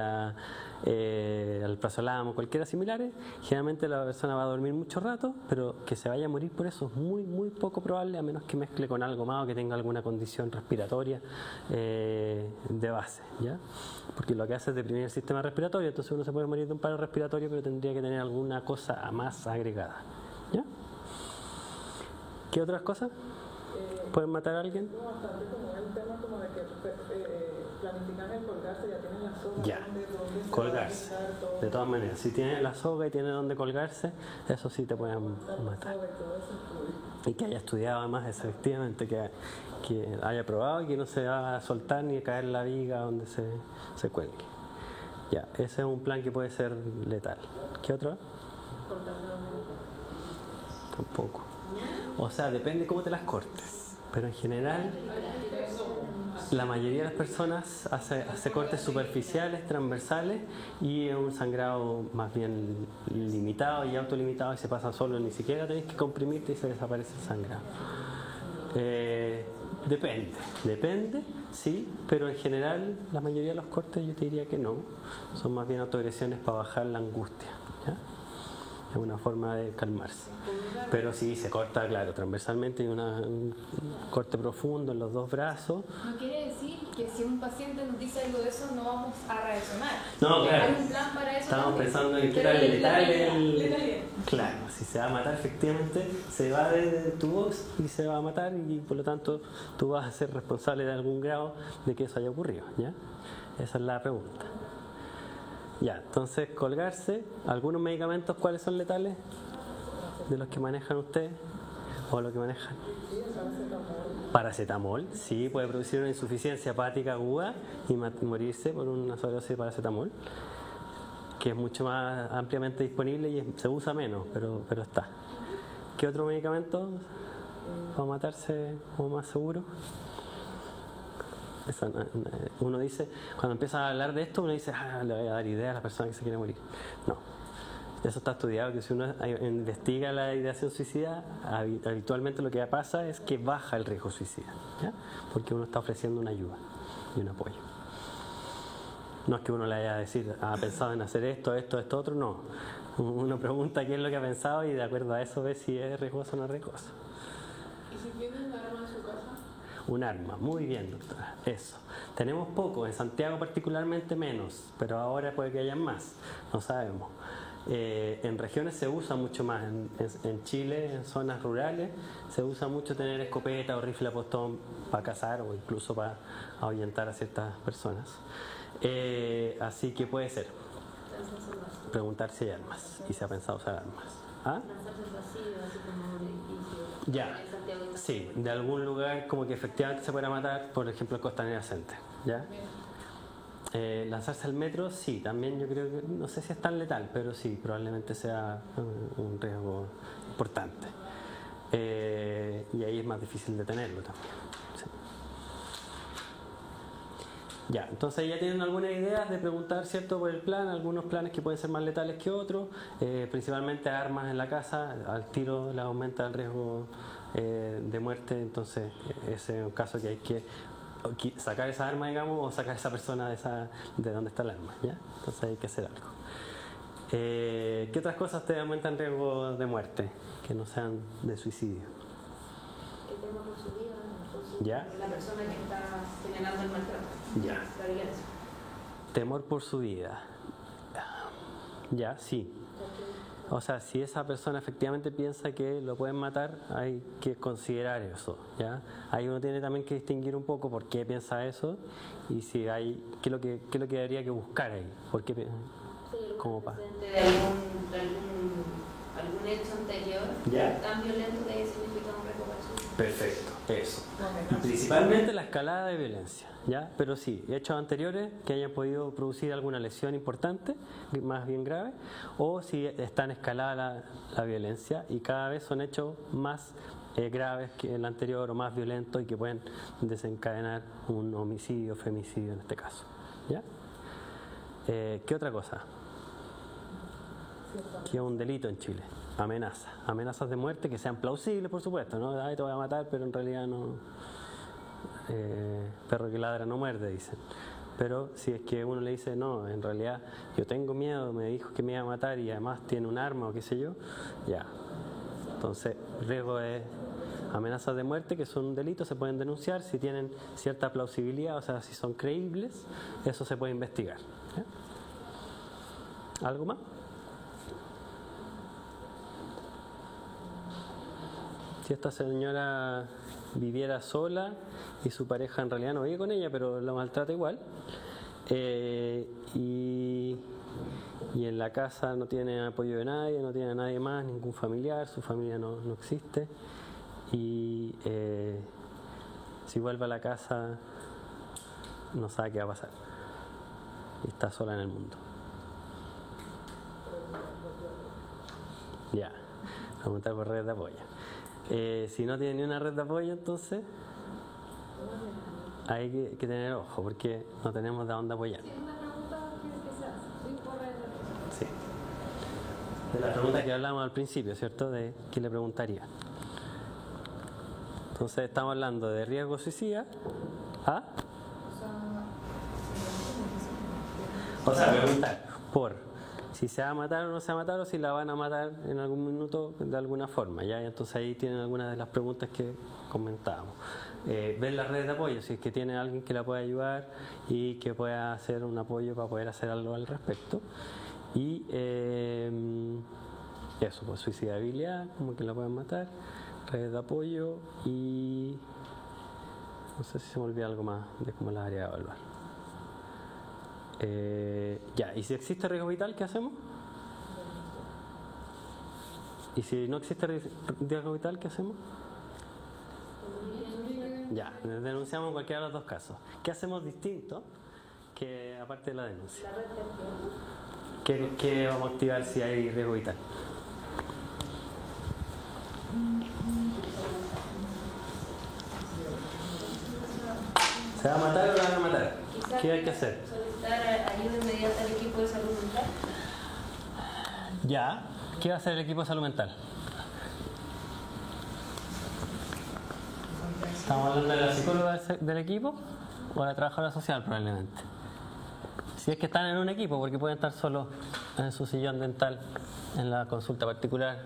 alprazolam o cualquiera similares. Generalmente la persona va a dormir mucho rato, pero que se vaya a morir por eso es muy, muy poco probable, a menos que mezcle con algo más o que tenga alguna condición respiratoria de base, ¿ya? Porque lo que hace es deprimir el sistema respiratorio, entonces uno se puede morir de un paro respiratorio, pero tendría que tener alguna cosa más agregada, ¿ya? ¿Qué otras cosas? ¿Pueden matar a alguien? Bastante como el tema como de que planifican el colgarse, ya tienen la soga, Ya, dónde se colgarse. va a quitar todo, De todas maneras, si tiene la soga y tiene donde colgarse, eso sí te pueden la matar. soga y todo eso influye. Y que haya estudiado además eso, efectivamente, que haya probado y que no se va a soltar ni a caer la viga donde se cuelgue. Ya, ese es un plan que puede ser letal. ¿Qué otro? Tampoco. O sea, depende cómo te las cortes. Pero en general, la mayoría de las personas hace cortes superficiales, transversales y es un sangrado más bien limitado y autolimitado y se pasa solo, ni siquiera tenés que comprimirte y se desaparece el sangrado. Depende, sí, pero en general la mayoría de los cortes yo te diría que no, son más bien autoagresiones para bajar la angustia, ¿ya? Es una forma de calmarse. Pero si se corta, claro, transversalmente, hay un corte profundo en los dos brazos. No quiere decir que si un paciente nos dice algo de eso no vamos a reaccionar. No, claro. Hay un plan para eso. Estamos también. pensando en qué Pero tal letal letalidad. Claro, si se va a matar efectivamente, se va de tu voz y se va a matar y por lo tanto tú vas a ser responsable de algún grado de que eso haya ocurrido, ¿ya? Esa es la pregunta. Ya, entonces colgarse, algunos medicamentos, ¿cuáles son letales? De los que manejan ustedes o los que manejan. Paracetamol, sí, puede producir una insuficiencia hepática aguda y morirse por una sobredosis de paracetamol, que es mucho más ampliamente disponible y se usa menos, pero está. ¿Qué otro medicamento para matarse como más seguro? Uno dice, cuando empieza a hablar de esto, uno dice, le voy a dar idea a la persona que se quiere morir. No, eso está estudiado, que si uno investiga la ideación suicida, habitualmente lo que pasa es que baja el riesgo suicida, ¿ya? Porque uno está ofreciendo una ayuda y un apoyo. No es que uno le haya a decir, ha pensado en hacer esto, otro, no. Uno pregunta qué es lo que ha pensado y de acuerdo a eso ve si es riesgoso o no es riesgoso. ¿Y si tiene un arma en su casa? Un arma, muy bien, doctora, eso. Tenemos poco, en Santiago particularmente menos, pero ahora puede que haya más, no sabemos. En regiones se usa mucho más, en Chile, en zonas rurales, se usa mucho tener escopeta o rifle a postón para cazar o incluso para ahuyentar a ciertas personas. Así que puede ser. Preguntar si hay armas y si ha pensado usar armas. ¿Ah? Ya, sí, de algún lugar como que efectivamente se pueda matar, por ejemplo el Costanera Center, ¿ya? Lanzarse al metro, sí, también yo creo que, no sé si es tan letal, pero sí, probablemente sea un riesgo importante. Y ahí es más difícil detenerlo también. Sí. Ya, entonces ya tienen algunas ideas de preguntar, ¿cierto?, por el plan, algunos planes que pueden ser más letales que otros, principalmente armas en la casa, al tiro les aumenta el riesgo de muerte, entonces ese es un caso que hay que sacar esa arma, digamos, o sacar a esa persona de donde está el arma, ¿ya? Entonces hay que hacer algo. ¿Qué otras cosas te aumentan riesgo de muerte que no sean de suicidio? El tema por su vida, ¿Ya? la persona que está generando el maltrato. Ya. La violencia. Temor por su vida. Ya, sí. O sea, si esa persona efectivamente piensa que lo pueden matar, hay que considerar eso, ¿ya? Ahí uno tiene también que distinguir un poco por qué piensa eso y si hay qué es lo que habría que buscar ahí. ¿Por qué? ¿Cómo pasa? De algún hecho anterior, ¿ya?, tan violento que significa un riesgo para su vida. Perfecto, eso. Y principalmente la escalada de violencia, ¿ya? Pero sí, hechos anteriores que hayan podido producir alguna lesión importante, más bien grave, o si está en escalada la violencia y cada vez son hechos más graves que el anterior o más violentos y que pueden desencadenar un homicidio, femicidio en este caso, ¿ya? ¿Qué otra cosa? Que es un delito en Chile. Amenazas de muerte que sean plausibles, por supuesto, ¿no? Ay, te voy a matar, pero en realidad no. Perro que ladra no muerde, dicen. Pero si es que uno le dice, no, en realidad yo tengo miedo, me dijo que me iba a matar y además tiene un arma o qué sé yo, ya. Entonces, riesgo de amenazas de muerte, que son un delito, se pueden denunciar si tienen cierta plausibilidad, o sea, si son creíbles, eso se puede investigar, ¿ya? ¿Algo más? Si esta señora viviera sola y su pareja en realidad no vive con ella, pero la maltrata igual, y en la casa no tiene apoyo de nadie, no tiene a nadie más, ningún familiar, su familia no existe, y si vuelve a la casa no sabe qué va a pasar y está sola en el mundo. Ya, preguntar por redes de apoyo. Si no tiene ni una red de apoyo, entonces hay que tener ojo porque no tenemos de dónde apoyar. Sí, una pregunta que se hace, sí, por redes de apoyo. Sí. De la pregunta que hablamos al principio, ¿cierto? De qué le preguntaría. Entonces estamos hablando de riesgo suicida. ¿Ah? O sea, preguntar por si se va a matar o no se va a matar o si la van a matar en algún minuto de alguna forma, ¿ya? Entonces ahí tienen algunas de las preguntas que comentábamos. Ver las redes de apoyo, si es que tiene alguien que la pueda ayudar y que pueda hacer un apoyo para poder hacer algo al respecto. Y eso, pues suicidabilidad, como que la pueden matar, redes de apoyo y no sé si se me olvida algo más de cómo las haría evaluar. Ya, y si existe riesgo vital, ¿qué hacemos? Y si no existe riesgo vital, ¿qué hacemos? Ya, denunciamos en cualquiera de los dos casos. ¿Qué hacemos distinto que aparte de la denuncia? ¿Qué vamos a activar si hay riesgo vital? ¿Se va a matar o la van a matar? ¿Qué hay que hacer? Solicitar ayuda inmediata al equipo de salud mental. Ya, ¿qué va a hacer el equipo de salud mental? ¿Estamos hablando de la psicóloga del equipo o de la trabajadora social probablemente? Si es que están en un equipo, porque pueden estar solos en su sillón dental, en la consulta particular,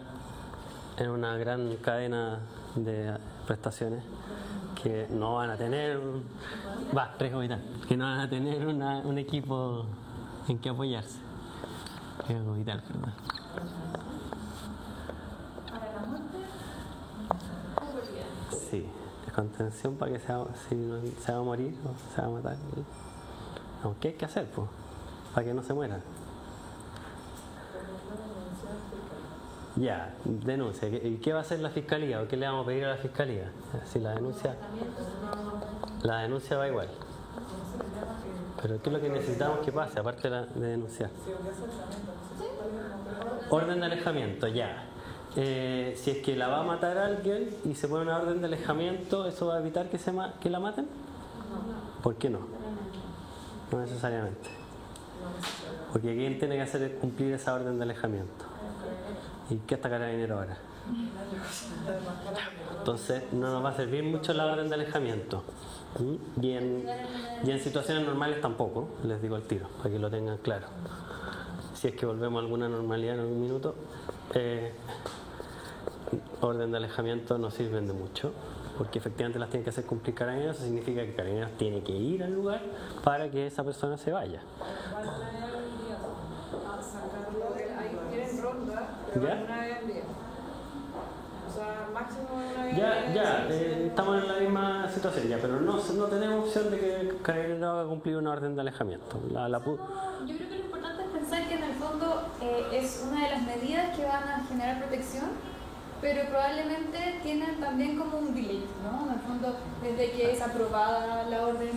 en una gran cadena de prestaciones que no van a tener riesgo vital, que no van a tener un equipo en que apoyarse. Riesgo vital, perdón. Para la muerte, movilidad. Sí, contención para que si no, se va a morir o se va a matar. Aunque hay que hacer, pues, para que no se muera. Ya, denuncia. ¿Y qué va a hacer la fiscalía? ¿O qué le vamos a pedir a la fiscalía? Si la denuncia va igual. Pero ¿qué es lo que necesitamos que pase, aparte de denunciar? Orden de alejamiento, ya. Si es que la va a matar alguien y se pone una orden de alejamiento, ¿eso va a evitar que la maten? ¿Por qué no? No necesariamente. Porque ¿quién tiene que hacer es cumplir esa orden de alejamiento? ¿Y qué está Carabinero ahora? Entonces no nos va a servir mucho la orden de alejamiento. Y en situaciones normales tampoco, les digo al tiro, para que lo tengan claro. Si es que volvemos a alguna normalidad en algún minuto, orden de alejamiento no sirven de mucho, porque efectivamente las tiene que hacer cumplir Carabineros. Eso significa que Carabineros tiene que ir al lugar para que esa persona se vaya. Ahí quieren ronda, pero ¿Ya? una vez al día. O sea, máximo una vez Ya, al ya, día. estamos en la misma situación ya, pero no tenemos opción de que Carabineros haga cumplir una orden de alejamiento. Yo creo que lo importante es pensar que en el fondo es una de las medidas que van a generar protección, pero probablemente tienen también como un delay, ¿no? En el fondo, desde que es aprobada la orden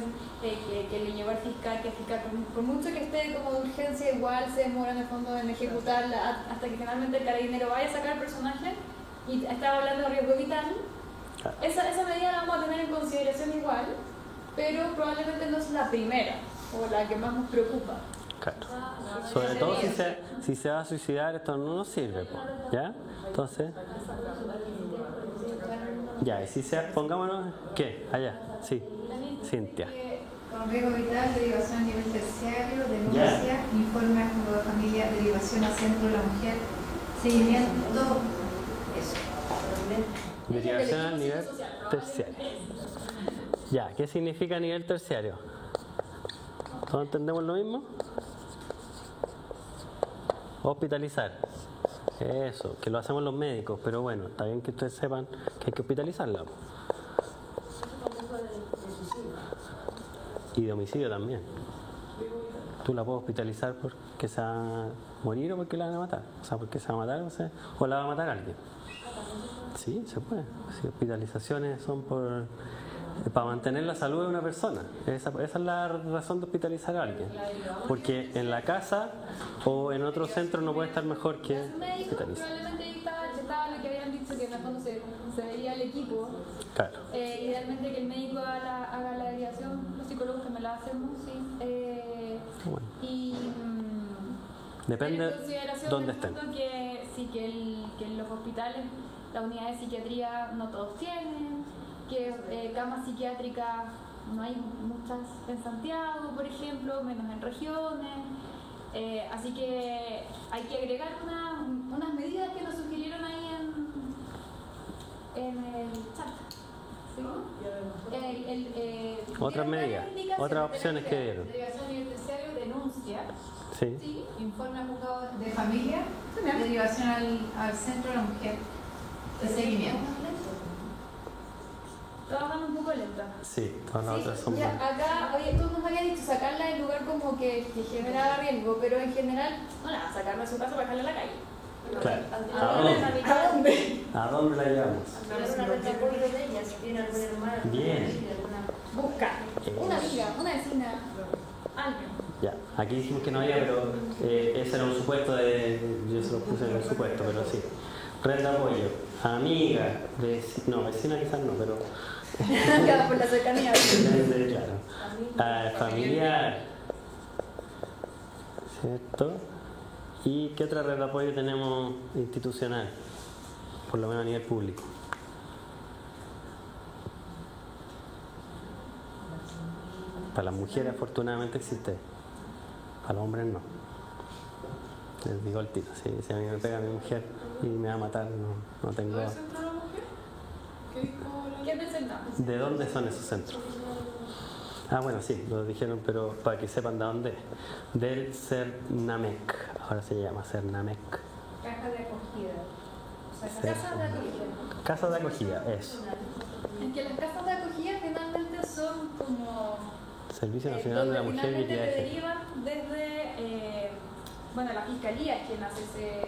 que le lleva al fiscal, que el fiscal, por mucho que esté como de urgencia, igual se demora en el fondo en ejecutarla hasta que finalmente el carabinero vaya a sacar al personaje, y estaba hablando de riesgo vital. Esa medida la vamos a tener en consideración igual, pero probablemente no es la primera o la que más nos preocupa. Claro. Sobre todo si se va a suicidar, esto no nos sirve, po, ¿ya? Entonces, ya, y si pongámonos, ¿qué? Allá, sí, Cintia. Con riesgo vital, derivación a nivel terciario, denuncia, informe a juzgado de familia, derivación a centro de la mujer, seguimiento, eso. Derivación a nivel terciario. Ya, ¿qué significa nivel terciario? ¿Todos entendemos lo mismo? Hospitalizar. Eso, que lo hacemos los médicos, pero bueno, está bien que ustedes sepan que hay que hospitalizarla. Y de homicidio también. Tú la puedes hospitalizar porque se va a morir o porque la van a matar. O sea, porque se va a matar o la va a matar alguien. Sí, se puede. Si hospitalizaciones son para mantener la salud de una persona. Esa es la razón de hospitalizar a alguien. Porque en la casa o en otro centro no puede estar mejor que hospitalizar. Probablemente ahí estaba lo que habían dicho, que en el fondo se veía el equipo. Claro. Idealmente que el médico haga la derivación, los psicólogos que me la hacemos, sí. Bueno. Y Depende en consideración dónde del estén. punto que en los hospitales, las unidades de psiquiatría no todos tienen, que camas psiquiátricas no hay muchas en Santiago, por ejemplo, menos en regiones. Así que hay que agregar unas medidas que nos sugirieron ahí en el chat. ¿Sí? Otras dieron medidas, varias indicaciones. otras opciones que dieron. Derivación a nivel terciario, denuncia, Sí. ¿sí? Informe a juzgado de familia, derivación al centro de la mujer, de seguimiento. Todas van un poco lentas. Sí, todas las otras son Ya, buenas. acá, oye, tú nos habías dicho sacarla del lugar como que generaba riesgo, pero en general no la vas a sacar de su casa para dejarla en la calle. Claro. ¿A dónde? ¿A dónde la llevamos? Una red de apoyo de ella, si tiene alguna hermana. Bien. Busca una amiga, una vecina, alguien. Ya, aquí dijimos que no había, pero ese era un supuesto yo se lo puse en el supuesto, pero sí. Red de apoyo, amiga, vecina quizás no, pero Queda por la cercanía. claro. Familiar, ¿cierto? ¿Y qué otra red de apoyo tenemos institucional? Por lo menos a nivel público. Para las mujeres afortunadamente existe. Para los hombres no. Les digo el tiro, si a mí me pega mi mujer y me va a matar, no tengo... ¿No es centro de la mujer? ¿Qué dijo la ¿Qué es del Cernam? ¿De dónde son esos centros? Ah, bueno, sí, lo dijeron, pero para que sepan de dónde es. Del Cernamec, ahora se llama Cernamec. Caja de acogida. O sea, Sí. Casas de acogida. Casa de acogida, eso. En que las casas de acogida finalmente son como... Servicio Nacional de la Mujer y finalmente Equidad de te Género. derivan desde... bueno, la fiscalía es quien hace ese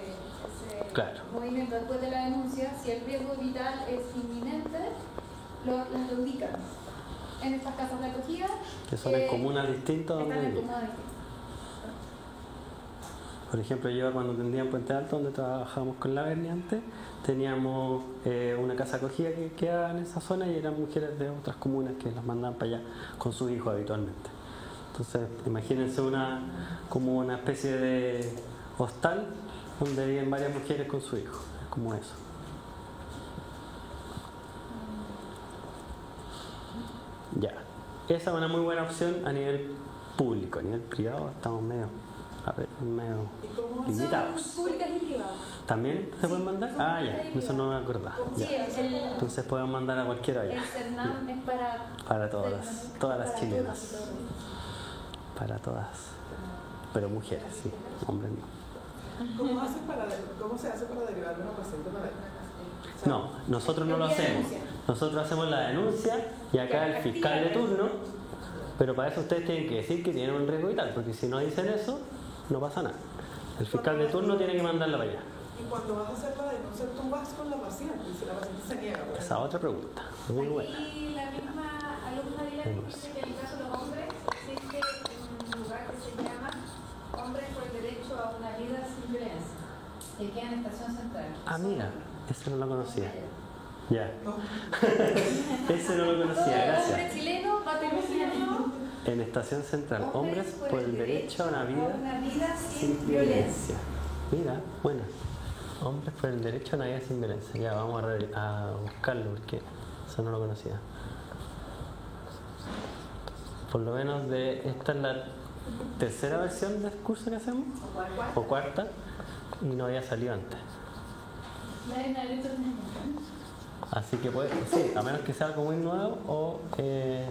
Claro. movimiento después de la denuncia. Si el riesgo vital es inminente, las reubican en estas casas de acogida. Que son en comunas distintas donde Están en vivimos. comunas distintas. Por ejemplo, yo cuando atendía en Puente Alto, donde trabajábamos con la Berni antes, teníamos una casa acogida que quedaba en esa zona y eran mujeres de otras comunas que las mandaban para allá con sus hijos habitualmente. Entonces, imagínense como una especie de hostal donde viven varias mujeres con sus hijos. Es como eso. Ya. Esa es una muy buena opción a nivel público. A nivel privado estamos medio limitados. Públicas y privadas. ¿También se pueden mandar? Ah, ya, eso no me acordaba. Sí, Ya. Entonces podemos mandar a cualquiera allá. el Cernam es Para todas las chilenas. Para todas. Pero mujeres, sí. Hombres no. ¿Cómo se hace para derivar una paciente para allá? O sea, No, nosotros no lo hacemos. Nosotros hacemos la denuncia y acá el fiscal de turno, pero para eso ustedes tienen que decir que tienen un riesgo vital, porque si no dicen eso, no pasa nada. El fiscal de turno tiene que mandarla para allá. Y cuando vas a hacer la denuncia, tú vas con la paciente y si la paciente se niega. pues, Esa otra pregunta, muy buena. Aquí la misma alumna dice que en el caso de los hombres existe un lugar que se llama Hombres por el Derecho a una Vida sin Violencia, que queda en Estación Central. Ah, mira, ese no lo conocía. Ya. Ese no lo conocía, hombre gracias. chileno va a tener En Estación Central, hombres por el derecho a una vida sin sin violencia. Mira, bueno. Hombres por el derecho a una vida sin violencia. Ya, vamos a buscarlo porque eso no lo conocía. Por lo menos esta es la tercera versión del curso que hacemos, o cuarta, y no había salido antes. Así que puede, sí, a menos que sea algo muy nuevo o que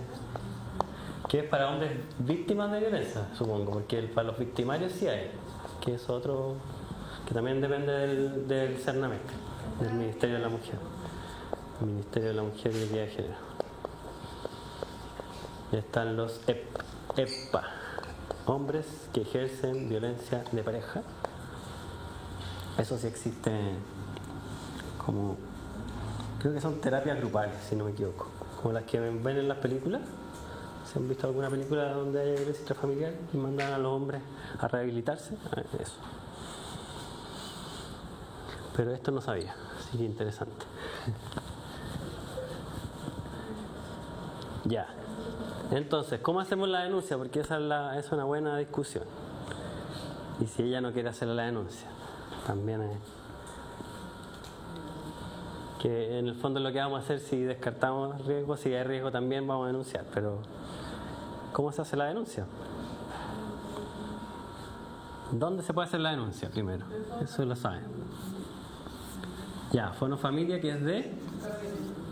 es para hombres víctimas de violencia, supongo, porque para los victimarios sí hay, que es otro, que también depende del Cernamec, del Ministerio de la Mujer, el Ministerio de la Mujer y Equidad de Género. Y están los EPPA, hombres que ejercen violencia de pareja. Eso sí existe como, creo que son terapias grupales, si no me equivoco, como las que ven en las películas. ¿Se han visto alguna película donde hay violencia intrafamiliar y mandan a los hombres a rehabilitarse? Eso. Pero esto no sabía, así que interesante. Ya. Entonces, ¿cómo hacemos la denuncia? Porque esa es una buena discusión. Y si ella no quiere hacer la denuncia, también es... que en el fondo lo que vamos a hacer si descartamos riesgo, si hay riesgo también vamos a denunciar, pero ¿cómo se hace la denuncia? ¿Dónde se puede hacer la denuncia primero? Eso lo saben. Ya, Fono Familia, que es de...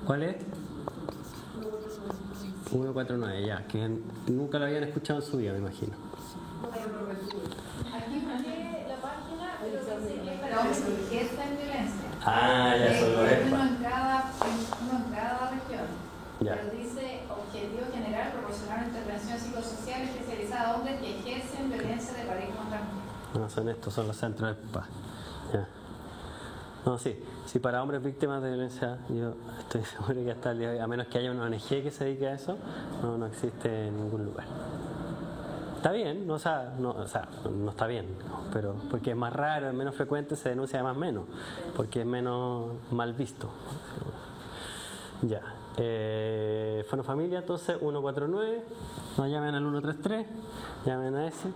¿Cuál es? 149, ya, que nunca lo habían escuchado en su vida, me imagino. Aquí pone la página, pero dice que es para hombres que ejercen violencia. Ah, ya son los Uno EPPA. en cada región. Ya. Pero dice objetivo general, proporcionar una intervención psicosocial especializada a hombres que ejercen violencia de pareja contra mujeres. No, son estos, son los centros EPPA. Ya. No, sí. Si para hombres víctimas de violencia, yo estoy seguro que hasta el día de hoy, a menos que haya una ONG que se dedique a eso, no existe en ningún lugar. Está bien, no está bien, pero porque es más raro, es menos frecuente, se denuncia además menos, porque es menos mal visto. Ya. Fono Familia, entonces 149, no llamen al 133, llamen a ese.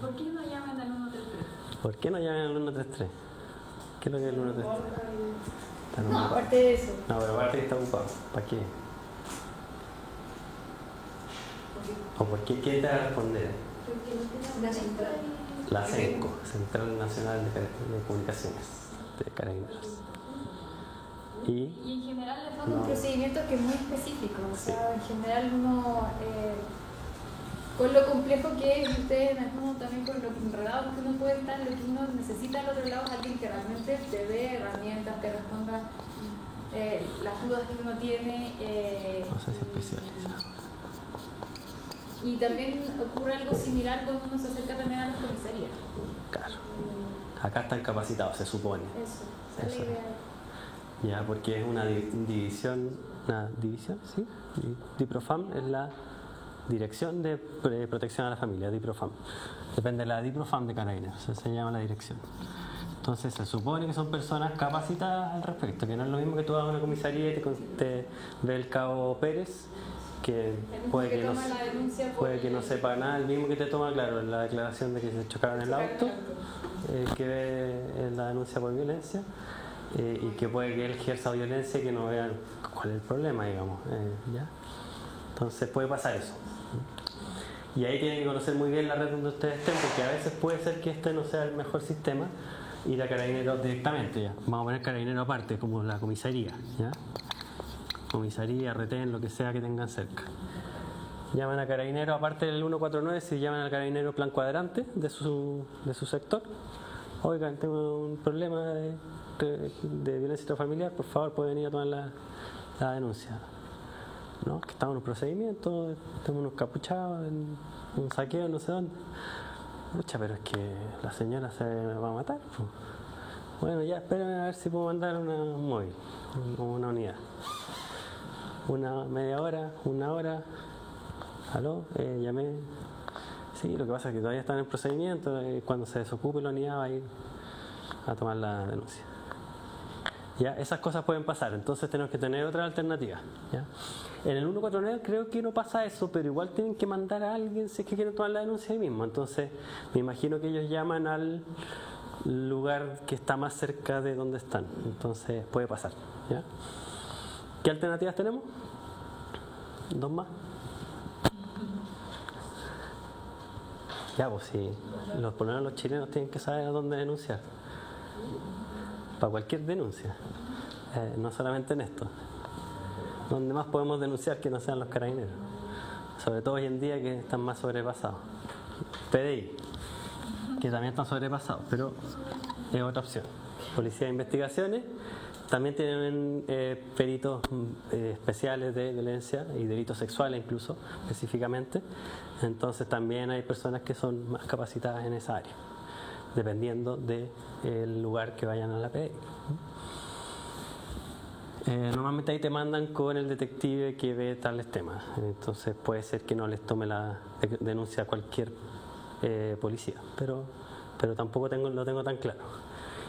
¿Por qué no llaman al 133? ¿Por qué no llamen al 133? ¿Qué es lo que es el 133? Está No, ocupado. aparte de eso. No, pero aparte que está ocupado. ¿Para qué? ¿O por qué? ¿Quién te va a responder? La central. La CENCO, Central Nacional de Comunicaciones de Carabineros. Y en general, en el fondo, No. un procedimiento que es muy específico. O Sí. sea, en general uno, con lo complejo que es, y ustedes en el fondo también con lo enredados que uno puede estar, lo que uno necesita al otro lado es alguien que realmente te dé herramientas, te responda las dudas que uno tiene. No sé si especializado. Y también ocurre algo similar cuando uno se acerca también a las comisarías. Claro. Acá están capacitados, se supone. Eso, esa es Eso. la idea. Ya, porque es una división, ¿sí? DIPROFAM es la Dirección de Protección a la Familia, DIPROFAM. Depende de la DIPROFAM de Carabineros, se llama la dirección. Entonces se supone que son personas capacitadas al respecto, que no es lo mismo que tú vas a una comisaría y te ve el cabo Pérez, que puede que no, toma la denuncia por puede que no sepa nada, el mismo que te toma, claro, la declaración de que se chocaron el auto, que ve la denuncia por violencia, y que puede que él ejerza violencia y que no vean cuál es el problema, digamos. ¿Ya? Entonces puede pasar eso. Y ahí tienen que conocer muy bien la red donde ustedes estén, porque a veces puede ser que este no sea el mejor sistema, ir a Carabineros directamente, ya. Vamos a poner Carabineros aparte, como la comisaría, ¿ya? Comisaría, retén, lo que sea que tengan cerca. Llaman a Carabineros, aparte del 149, si llaman al Carabinero plan cuadrante de su sector. Oigan, tengo un problema de violencia intrafamiliar, por favor, pueden venir a tomar la denuncia. ¿No? Que estamos en un procedimiento, tenemos unos capuchados, en un saqueo, no sé dónde. Pucha, pero es que la señora se va a matar. Pues. Bueno, ya espérenme a ver si puedo mandar un móvil, una unidad. Una media hora, una hora. Aló, llamé. Sí, lo que pasa es que todavía están en procedimiento. Cuando se desocupe la unidad va a ir a tomar la denuncia. ¿Ya? Esas cosas pueden pasar, entonces tenemos que tener otra alternativa. ¿Ya? En el 149 creo que no pasa eso, pero igual tienen que mandar a alguien si es que quieren tomar la denuncia ahí mismo. Entonces me imagino que ellos llaman al lugar que está más cerca de donde están. Entonces puede pasar. ¿Ya? ¿Qué alternativas tenemos? ¿Dos más? Ya, pues sí, por lo menos los chilenos tienen que saber a dónde denunciar. Para cualquier denuncia, no solamente en esto. ¿Dónde más podemos denunciar que no sean los carabineros? Sobre todo hoy en día que están más sobrepasados. PDI, que también están sobrepasados, pero es otra opción. Policía de Investigaciones también tienen peritos especiales de violencia y delitos sexuales incluso, específicamente. Entonces también hay personas que son más capacitadas en esa área, dependiendo del lugar que vayan a la PDI. Normalmente ahí te mandan con el detective que ve tales temas, entonces puede ser que no les tome la denuncia a cualquier policía, pero tampoco lo tengo tan claro.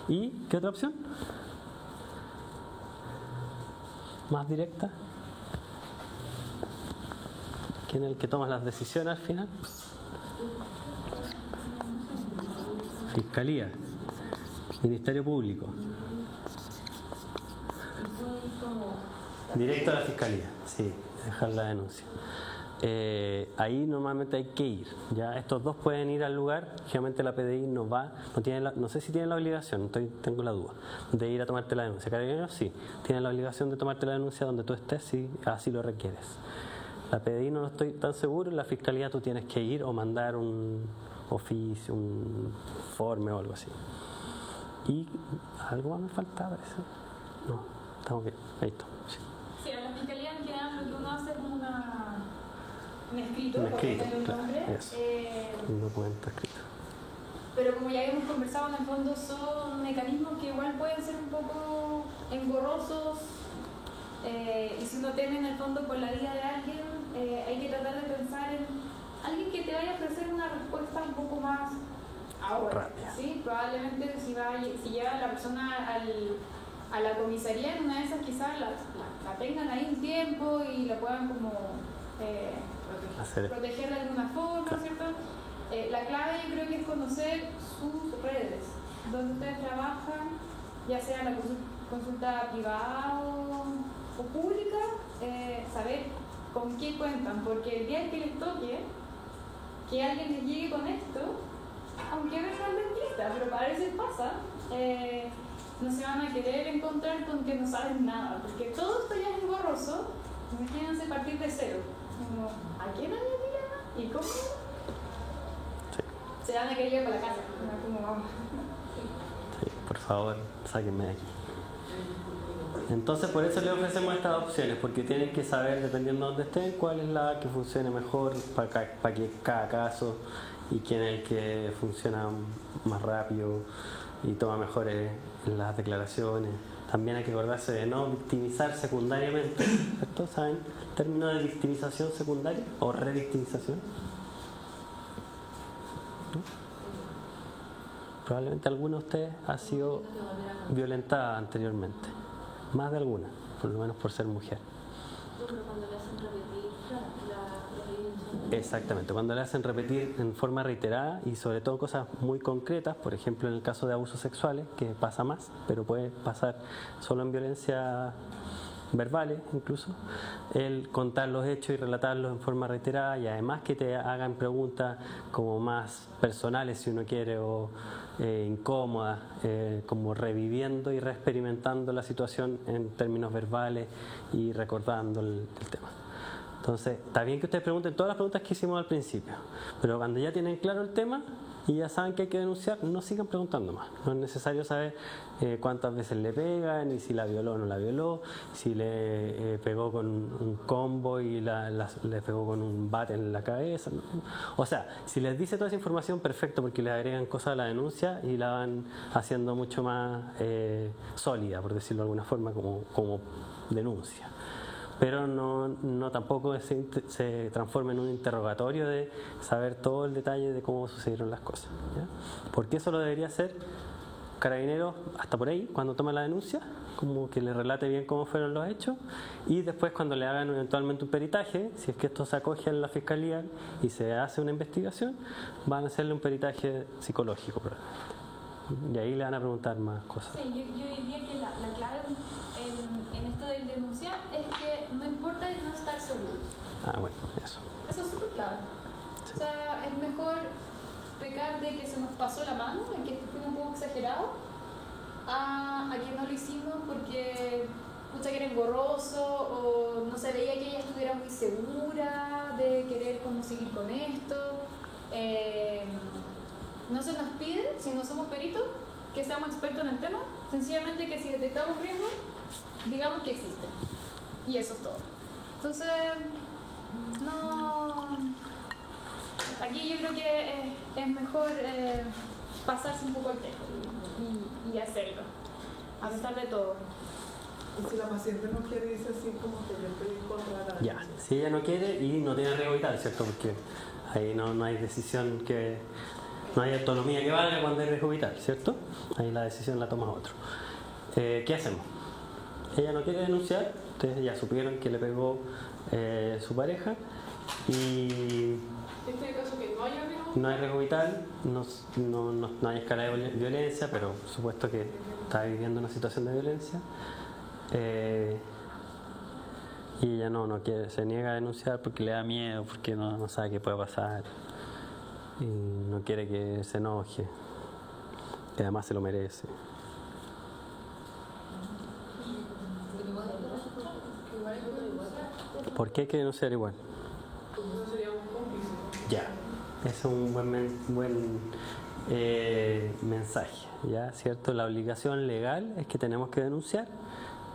¿Y qué otra opción? ¿Más directa? ¿Quién es el que toma las decisiones al final? Fiscalía, Ministerio Público. Directo a la Fiscalía, sí, dejar la denuncia. Ahí normalmente hay que ir. Ya estos dos pueden ir al lugar. Generalmente la PDI no va, no sé si tienen la obligación, tengo la duda, de ir a tomarte la denuncia. Carabineros sí, tienen la obligación de tomarte la denuncia donde tú estés si así lo requieres. La PDI no estoy tan seguro. En la Fiscalía tú tienes que ir o mandar un oficio, un informe o algo así. ¿Y algo más me falta? Parece. No, estamos bien, ahí está. Sí. Sí, en la fiscalía en general lo que uno hace es como un escrito, Un escrito, porque claro, nombre. eso. Un documento escrito. Pero como ya hemos conversado, en el fondo son mecanismos que igual pueden ser un poco engorrosos, y si uno teme en el fondo por la vida de alguien, hay que tratar de pensar en alguien que te vaya a ofrecer una respuesta un poco más ahora. Rápida. ¿Sí? Probablemente si lleva a la persona a la comisaría, en una de esas quizás la tengan ahí un tiempo y la puedan como proteger de alguna forma, Claro. ¿cierto? La clave yo creo que es conocer sus redes, donde ustedes trabajan, ya sea la consulta privada o pública, saber con quién cuentan, porque el día que les toque que alguien les llegue con esto, aunque venga al dentista, pero a veces pasa, no se van a querer encontrar con que no saben nada, porque todo esto ya es engorroso. Imagínense partir de cero. Como, ¿a quién nadie mira? ¿Y cómo? Sí. Se van a querer ir para la casa. Como vamos. Sí, por favor, sáquenme de aquí. Entonces, por eso les ofrecemos estas opciones, porque tienen que saber, dependiendo de dónde estén, cuál es la que funcione mejor para cada caso y quién es el que funciona más rápido y toma mejores las declaraciones. También hay que acordarse de no victimizar secundariamente, ¿cierto? ¿Saben el término de victimización secundaria o revictimización? ¿No? Probablemente alguna de ustedes ha sido violentada anteriormente, más de alguna, por lo menos por ser mujer. Exactamente, cuando le hacen repetir en forma reiterada y sobre todo cosas muy concretas, por ejemplo en el caso de abusos sexuales, que pasa más, pero puede pasar solo en violencia verbales incluso, el contar los hechos y relatarlos en forma reiterada y además que te hagan preguntas como más personales si uno quiere o incómodas, como reviviendo y reexperimentando la situación en términos verbales y recordando el tema. Entonces, está bien que ustedes pregunten todas las preguntas que hicimos al principio, pero cuando ya tienen claro el tema y ya saben que hay que denunciar, no sigan preguntando más. No es necesario saber cuántas veces le pegan y si la violó o no la violó, si le pegó con un combo y le pegó con un bate en la cabeza. ¿No? O sea, si les dice toda esa información, perfecto, porque le agregan cosas a la denuncia y la van haciendo mucho más sólida, por decirlo de alguna forma, como denuncia. Pero no tampoco se transforma en un interrogatorio de saber todo el detalle de cómo sucedieron las cosas, ¿ya? Porque eso lo debería hacer Carabineros hasta por ahí, cuando toma la denuncia, como que le relate bien cómo fueron los hechos, y después cuando le hagan eventualmente un peritaje, si es que esto se acoge en la fiscalía y se hace una investigación, van a hacerle un peritaje psicológico probablemente. Y ahí le van a preguntar más cosas. Sí, yo diría que la clave en esto del denunciar es que no importa el no estar seguro. Ah, bueno, eso. Eso es súper clave. Sí. O sea, es mejor pecar de que se nos pasó la mano, en que fue un poco exagerado, a que no lo hicimos porque pucha que era engorroso o no se veía que ella estuviera muy segura de querer como seguir con esto. No se nos pide, si no somos peritos, que seamos expertos en el tema, sencillamente que si detectamos riesgo, digamos que existe. Y eso es todo. Entonces, aquí yo creo que es mejor pasarse un poco el texto y hacerlo, a pesar de todo. Y si la paciente no quiere, dice así como que yo estoy contra la... Ya, si ella no quiere y no tiene riesgo vital, ¿cierto? Porque ahí no hay decisión no hay autonomía que valga cuando hay riesgo vital, ¿cierto? Ahí la decisión la toma otro. ¿Qué hacemos? Ella no quiere denunciar, ustedes ya supieron que le pegó su pareja y Este es el caso que no haya riesgo. no hay riesgo vital, no hay escala de violencia, pero supuesto que está viviendo una situación de violencia. Y ella no quiere, se niega a denunciar porque le da miedo, porque no sabe qué puede pasar y no quiere que se enoje, que además se lo merece. ¿Por qué hay que denunciar igual? Porque no sería un cómplice. Ya, ese es un buen mensaje, ¿ya? ¿Cierto? La obligación legal es que tenemos que denunciar,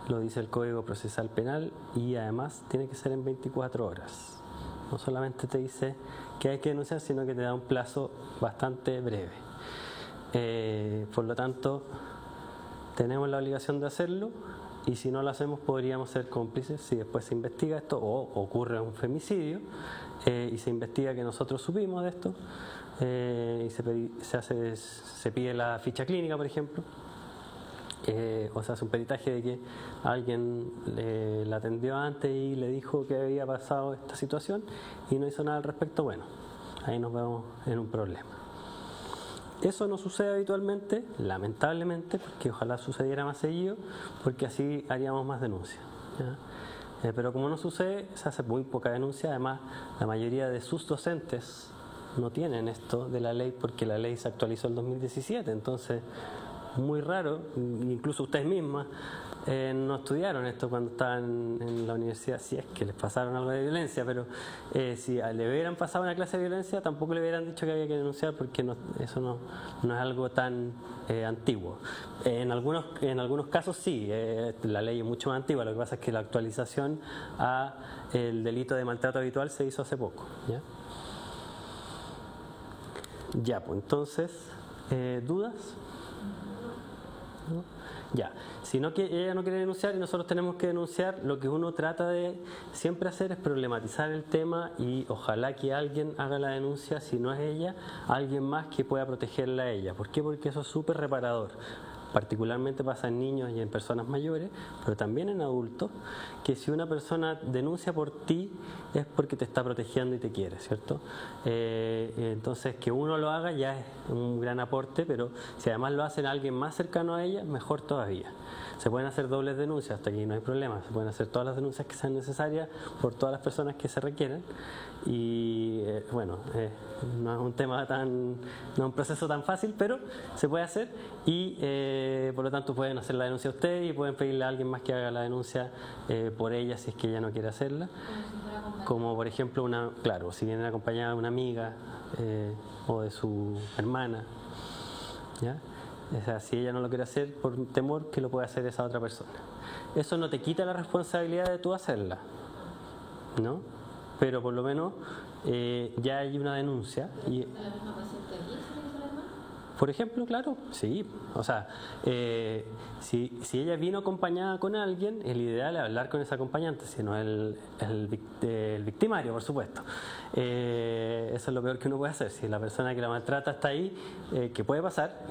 lo dice el Código Procesal Penal, y además tiene que ser en 24 horas. No solamente te dice que hay que denunciar, sino que te da un plazo bastante breve. Por lo tanto, tenemos la obligación de hacerlo, y si no lo hacemos podríamos ser cómplices si después se investiga esto o ocurre un femicidio y se investiga que nosotros supimos de esto y se pide la ficha clínica, por ejemplo, o se hace un peritaje de que alguien la atendió antes y le dijo que había pasado esta situación y no hizo nada al respecto. Bueno, ahí nos vemos en un problema. Eso no sucede habitualmente, lamentablemente, porque ojalá sucediera más seguido, porque así haríamos más denuncias, ¿ya? Pero como no sucede, se hace muy poca denuncia. Además, la mayoría de sus docentes no tienen esto de la ley porque la ley se actualizó en 2017, entonces muy raro, incluso ustedes mismas no estudiaron esto cuando estaban en la universidad, si es que les pasaron algo de violencia, pero si le hubieran pasado una clase de violencia tampoco le hubieran dicho que había que denunciar porque eso no es algo tan antiguo. En algunos casos sí, la ley es mucho más antigua, lo que pasa es que la actualización a el delito de maltrato habitual se hizo hace poco. Ya, pues entonces, ¿dudas? ¿No? Ya, si no, ella no quiere denunciar y nosotros tenemos que denunciar, lo que uno trata de siempre hacer es problematizar el tema y ojalá que alguien haga la denuncia, si no es ella, alguien más que pueda protegerla a ella. ¿Por qué? Porque eso es súper reparador. Particularmente pasa en niños y en personas mayores, pero también en adultos, que si una persona denuncia por ti es porque te está protegiendo y te quiere, ¿cierto? Entonces que uno lo haga ya es un gran aporte, pero si además lo hacen a alguien más cercano a ella, mejor todavía. Se pueden hacer dobles denuncias, hasta aquí no hay problema, se pueden hacer todas las denuncias que sean necesarias por todas las personas que se requieran y bueno, no es un tema no es un proceso tan fácil, pero se puede hacer y por lo tanto pueden hacer la denuncia ustedes y pueden pedirle a alguien más que haga la denuncia por ella si es que ella no quiere hacerla, como por ejemplo claro, si viene acompañada de una amiga o de su hermana, ¿ya? O sea, si ella no lo quiere hacer por temor, que lo pueda hacer esa otra persona. Eso no te quita la responsabilidad de tú hacerla, ¿no? Pero por lo menos ya hay una denuncia. Y, por ejemplo, claro, sí. O sea, si ella vino acompañada con alguien, el ideal es hablar con ese acompañante, sino el victimario, por supuesto. Eso es lo peor que uno puede hacer. Si la persona que la maltrata está ahí, que puede pasar,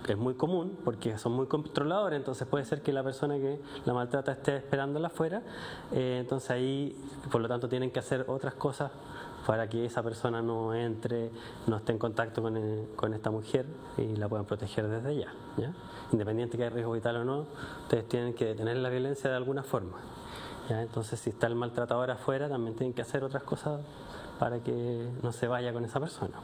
es muy común, porque son muy controladores, entonces puede ser que la persona que la maltrata esté esperándola afuera, entonces ahí, por lo tanto, tienen que hacer otras cosas para que esa persona no entre, no esté en contacto con esta mujer y la puedan proteger desde allá, ¿ya? Independiente que haya riesgo vital o no, ustedes tienen que detener la violencia de alguna forma, ¿ya? Entonces, si está el maltratador afuera, también tienen que hacer otras cosas para que no se vaya con esa persona.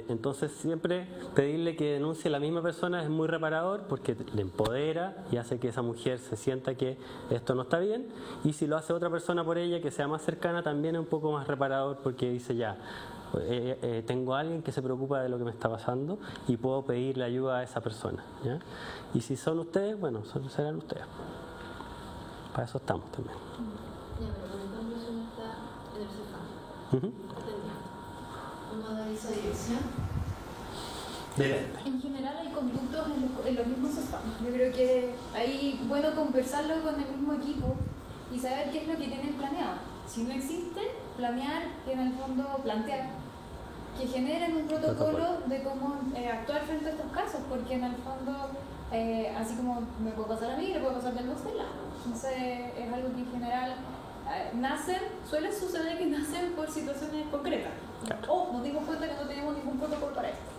Entonces siempre pedirle que denuncie a la misma persona es muy reparador porque le empodera y hace que esa mujer se sienta que esto no está bien, y si lo hace otra persona por ella que sea más cercana también es un poco más reparador porque dice ya, tengo a alguien que se preocupa de lo que me está pasando y puedo pedirle ayuda a esa persona, ¿ya? Y si son ustedes, bueno, serán ustedes, para eso estamos también. Ya, pero por ejemplo si uno está en el CEFAM, ¿uno da esa dirección? Depende. En general hay conductos en los mismos CEFAM. Yo creo que ahí es bueno conversarlo con el mismo equipo y saber qué es lo que tienen planeado. Si no existe, planear y en el fondo plantear que generen un protocolo de cómo actuar frente a estos casos, porque en el fondo, así como me puede pasar a mí, le puede pasar del otro lado. Entonces es algo que en general suele suceder que nacen por situaciones concretas. Claro. Nos dimos cuenta que no tenemos ningún protocolo para esto.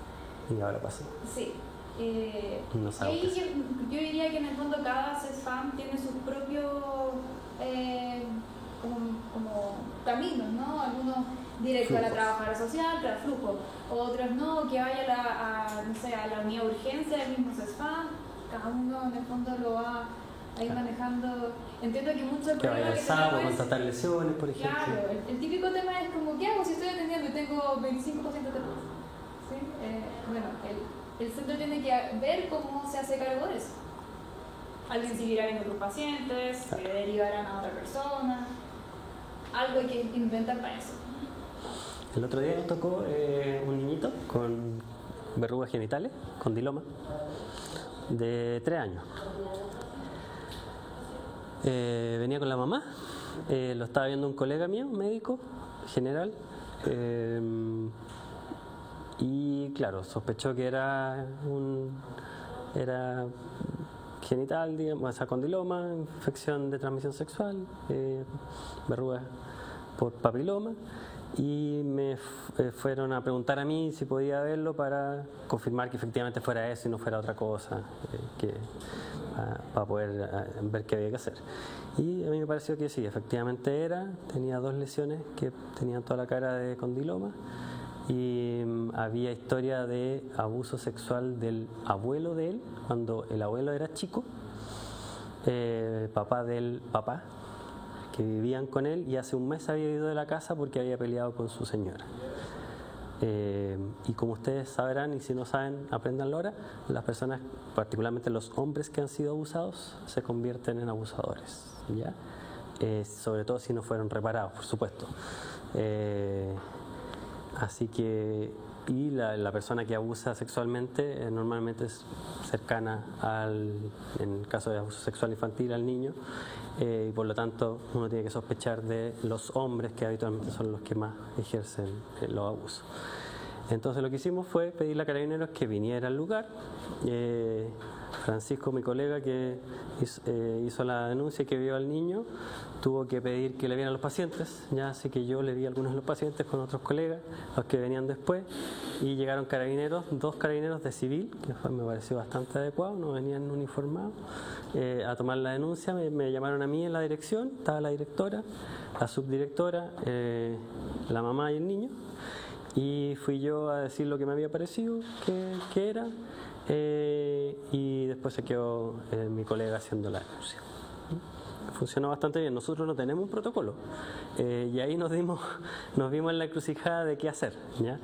Y ahora pasa. Sí. No sabemos. Yo diría que en el fondo cada CESFAM tiene sus propios como caminos, ¿no? Algunos directos a la trabajadora social, tras flujo, otros no, que vaya a la unidad de urgencia del mismo CESFAM. Cada uno en el fondo lo va a ir manejando. Entiendo que muchos que vaya al SAPO, contratar lesiones, por ejemplo. Claro, el típico tema es como, ¿qué hago si estoy atendiendo y tengo 25 pacientes de plus? ¿Sí? Bueno, el centro tiene que ver cómo se hace cargo de eso. Alguien seguirá viendo otros pacientes, se derivarán a otra persona. Algo hay que inventar para eso. El otro día nos tocó un niñito con verrugas genitales, con diloma, de 3 años. Venía con la mamá, lo estaba viendo un colega mío, médico general, y claro, sospechó que era genital, digamos, o sea, condiloma, infección de transmisión sexual, verrugas por papiloma, y me fueron a preguntar a mí si podía verlo para confirmar que efectivamente fuera eso y no fuera otra cosa, para poder ver qué había que hacer. Y a mí me pareció que sí, efectivamente tenía 2 lesiones que tenían toda la cara de condiloma y había historia de abuso sexual del abuelo de él cuando el abuelo era chico, papá del papá, que vivían con él, y hace un mes había ido de la casa porque había peleado con su señora. Y como ustedes sabrán, y si no saben, apréndanlo ahora, las personas, particularmente los hombres que han sido abusados, se convierten en abusadores, ¿ya? Sobre todo si no fueron reparados, por supuesto. Así que, y la persona que abusa sexualmente normalmente es cercana en el caso de abuso sexual infantil, al niño, y por lo tanto uno tiene que sospechar de los hombres, que habitualmente son los que más ejercen los abusos. Entonces lo que hicimos fue pedirle a Carabineros que viniera al lugar. Francisco, mi colega que hizo la denuncia y que vio al niño, tuvo que pedir que le vieran los pacientes, ya, así que yo le vi a algunos de los pacientes con otros colegas, los que venían después, y llegaron carabineros, 2 carabineros de civil, que me pareció bastante adecuado, no venían uniformados, a tomar la denuncia. Me llamaron a mí en la dirección, estaba la directora, la subdirectora, la mamá y el niño, y fui yo a decir lo que me había parecido que era, y después se quedó mi colega haciendo la denuncia. Funcionó bastante bien. Nosotros no tenemos un protocolo, y ahí nos vimos en la encrucijada de qué hacer, ¿ya?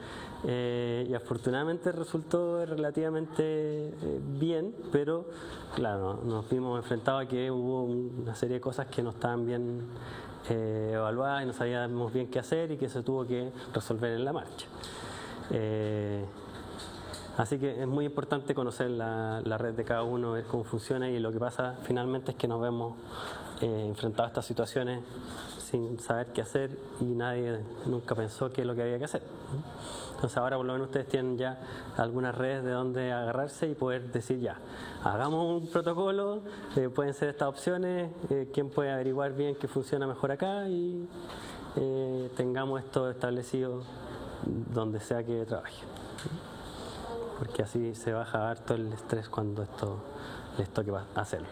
Y afortunadamente resultó relativamente bien, pero claro, nos vimos enfrentados a que hubo una serie de cosas que no estaban bien evaluadas y no sabíamos bien qué hacer y que se tuvo que resolver en la marcha. Así que es muy importante conocer la red de cada uno, ver cómo funciona, y lo que pasa finalmente es que nos vemos enfrentados a estas situaciones sin saber qué hacer y nadie nunca pensó qué es lo que había que hacer. Entonces ahora por lo menos ustedes tienen ya algunas redes de donde agarrarse y poder decir ya, hagamos un protocolo, pueden ser estas opciones, quién puede averiguar bien qué funciona mejor acá, y tengamos esto establecido donde sea que trabaje. Porque así se baja harto el estrés cuando esto les toque hacerlo.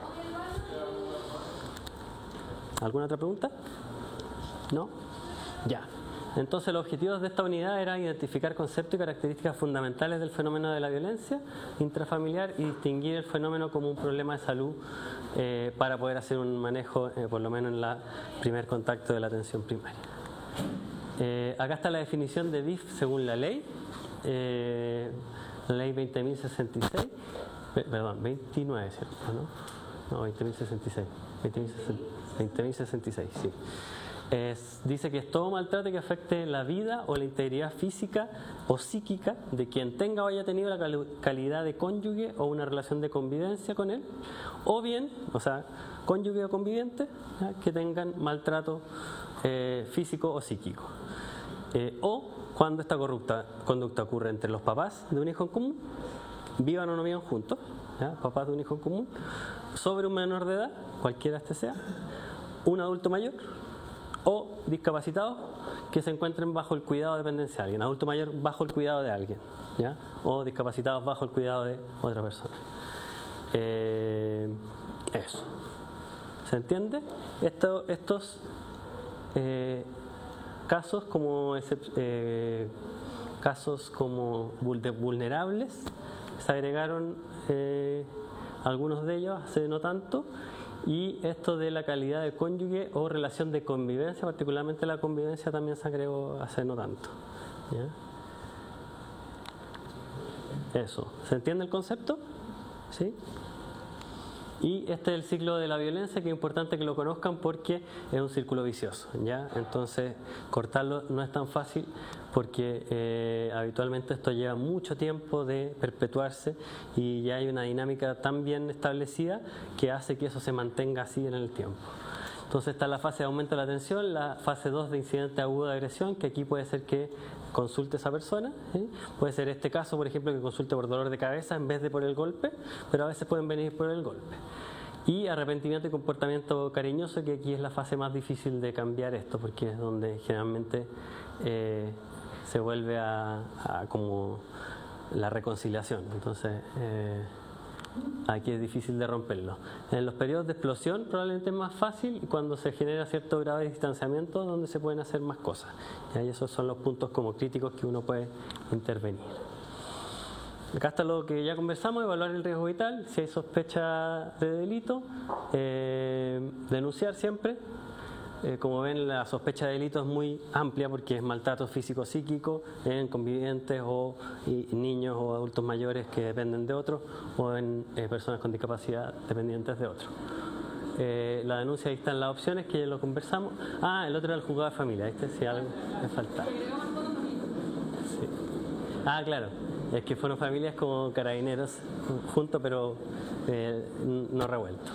¿Alguna otra pregunta? ¿No? Ya. Entonces los objetivos de esta unidad eran identificar conceptos y características fundamentales del fenómeno de la violencia intrafamiliar y distinguir el fenómeno como un problema de salud, para poder hacer un manejo, por lo menos en el primer contacto de la atención primaria. Acá está la definición de DIF según la ley. La ley 20.066, perdón, 29, ¿cierto? No, 20.066, 20.066, sí. Dice que es todo maltrato que afecte la vida o la integridad física o psíquica de quien tenga o haya tenido la calidad de cónyuge o una relación de convivencia con él, o bien, o sea, cónyuge o conviviente, ¿ya?, que tengan maltrato físico o psíquico. O cuando esta conducta ocurre entre los papás de un hijo en común, vivan o no vivan juntos, ¿ya?, papás de un hijo en común, sobre un menor de edad, cualquiera este sea, un adulto mayor, o discapacitados que se encuentren bajo el cuidado o dependencia de alguien, adulto mayor bajo el cuidado de alguien, ¿ya?, o discapacitados bajo el cuidado de otra persona. Eso. ¿Se entiende? Estos casos como vulnerables se agregaron algunos de ellos hace no tanto, y esto de la calidad de cónyuge o relación de convivencia, particularmente la convivencia, también se agregó hace no tanto, ¿ya? Eso. ¿Se entiende el concepto? ¿Sí? Y este es el ciclo de la violencia, que es importante que lo conozcan porque es un círculo vicioso, ¿ya? Entonces cortarlo no es tan fácil porque habitualmente esto lleva mucho tiempo de perpetuarse y ya hay una dinámica tan bien establecida que hace que eso se mantenga así en el tiempo. Entonces está la fase de aumento de la tensión, la fase 2 de incidente agudo de agresión, que aquí puede ser que consulte a esa persona, ¿sí? Puede ser este caso, por ejemplo, que consulte por dolor de cabeza en vez de por el golpe, pero a veces pueden venir por el golpe. Y arrepentimiento y comportamiento cariñoso, que aquí es la fase más difícil de cambiar esto, porque es donde generalmente se vuelve a como la reconciliación. Entonces, aquí es difícil de romperlo. En los periodos de explosión probablemente es más fácil cuando se genera cierto grado de distanciamiento donde se pueden hacer más cosas. Y ahí esos son los puntos como críticos que uno puede intervenir. Acá está lo que ya conversamos, evaluar el riesgo vital, si hay sospecha de delito, denunciar siempre. Como ven, la sospecha de delito es muy amplia porque es maltrato físico-psíquico en convivientes o niños o adultos mayores que dependen de otros o en personas con discapacidad dependientes de otros. La denuncia, ahí están las opciones que ya lo conversamos. El otro era el juzgado de familia, ¿viste? Si algo me faltaba. Sí. Claro, es que fueron familias como carabineros juntos pero no revueltos.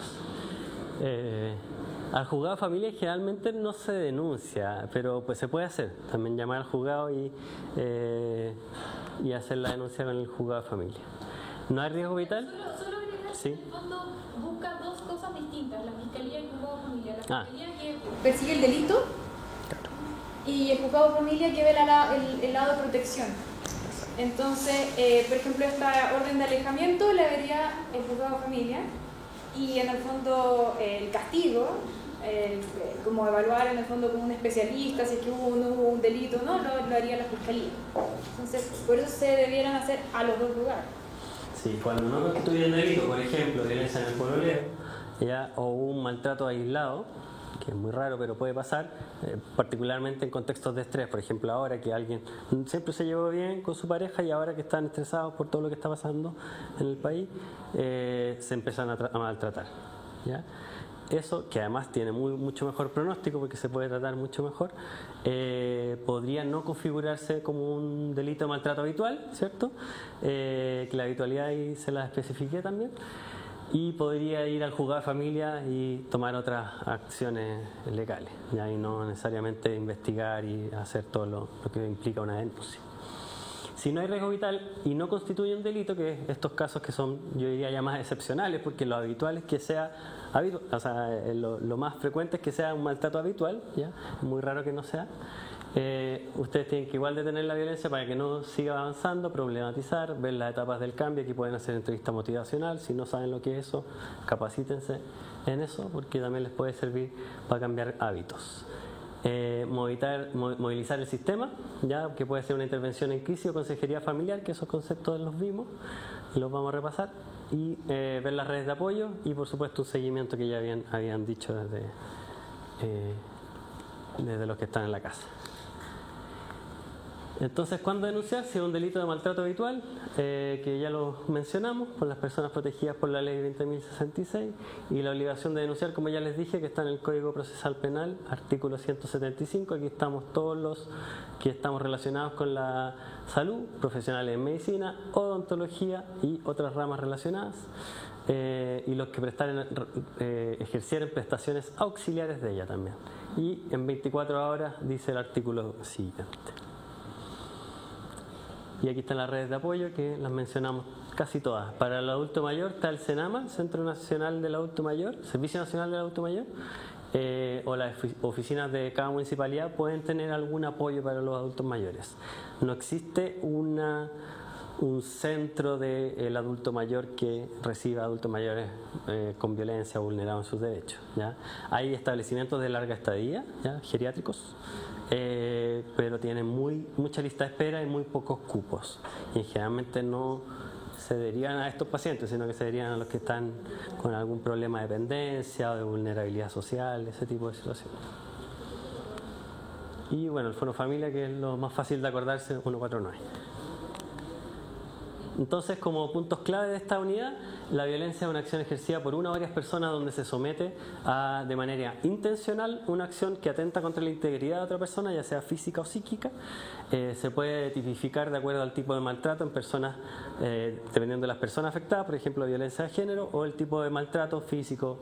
Al juzgado de familia generalmente no se denuncia, pero pues se puede hacer, también llamar al juzgado y hacer la denuncia con el juzgado de familia. ¿No hay riesgo vital? Solo agregar Sí. que en el fondo busca dos cosas distintas, la fiscalía y el juzgado de familia. La Ah. fiscalía que persigue el delito y el juzgado de familia que ve el lado de protección. Entonces, por ejemplo, esta orden de alejamiento la vería el juzgado de familia y en el fondo el castigo, como evaluar en el fondo como un especialista si es que hubo o no hubo un delito, no, lo haría la fiscalía. Entonces, por eso se debieran hacer a los dos lugares. Sí, cuando no constituye un delito, por ejemplo, violencia en el pololeo, o un maltrato aislado, que es muy raro pero puede pasar, particularmente en contextos de estrés. Por ejemplo, ahora que alguien siempre se llevó bien con su pareja y ahora que están estresados por todo lo que está pasando en el país, se empiezan a maltratar, ¿ya? Eso, que además tiene mucho mejor pronóstico porque se puede tratar mucho mejor, podría no configurarse como un delito de maltrato habitual, ¿cierto? Que la habitualidad ahí se la especifique también. Y podría ir al juzgado de familia y tomar otras acciones legales, ¿ya? Y no necesariamente investigar y hacer todo lo que implica una denuncia. Si no hay riesgo vital y no constituye un delito, que es estos casos que son, yo diría, ya más excepcionales, porque lo habitual es que sea o sea, lo más frecuente es que sea un maltrato habitual, ¿ya? Es muy raro que no sea. Ustedes tienen que igual detener la violencia para que no siga avanzando, problematizar, ver las etapas del cambio. Aquí pueden hacer entrevista motivacional. Si no saben lo que es eso, capacítense en eso porque también les puede servir para cambiar hábitos. Movilizar el sistema, ya que puede ser una intervención en crisis o consejería familiar, que esos conceptos los vimos y los vamos a repasar, y ver las redes de apoyo y por supuesto un seguimiento que ya habían dicho desde los que están en la casa. Entonces, ¿cuándo denunciar? Si es un delito de maltrato habitual, que ya lo mencionamos, por las personas protegidas por la ley 20.066, y la obligación de denunciar, como ya les dije, que está en el Código Procesal Penal, artículo 175. Aquí estamos todos los que estamos relacionados con la salud, profesionales en medicina, odontología y otras ramas relacionadas, y los que ejercieran prestaciones auxiliares de ella también. Y en 24 horas dice el artículo siguiente. Y aquí están las redes de apoyo que las mencionamos casi todas. Para el adulto mayor está el CENAMA, Centro Nacional del Adulto Mayor, Servicio Nacional del Adulto Mayor, o las oficinas de cada municipalidad pueden tener algún apoyo para los adultos mayores. No existe un centro del adulto mayor que reciba adultos mayores con violencia o vulnerados en sus derechos, ¿ya? Hay establecimientos de larga estadía, ¿ya? Geriátricos, pero tienen mucha lista de espera y muy pocos cupos. Y generalmente no se derivan a estos pacientes, sino que se derivan a los que están con algún problema de dependencia o de vulnerabilidad social, ese tipo de situaciones. Y bueno, el Fono Familia, que es lo más fácil de acordarse, 149. Entonces, como puntos clave de esta unidad, la violencia es una acción ejercida por una o varias personas donde se somete de manera intencional una acción que atenta contra la integridad de otra persona, ya sea física o psíquica. Se puede tipificar de acuerdo al tipo de maltrato en personas, dependiendo de las personas afectadas, por ejemplo, violencia de género, o el tipo de maltrato físico,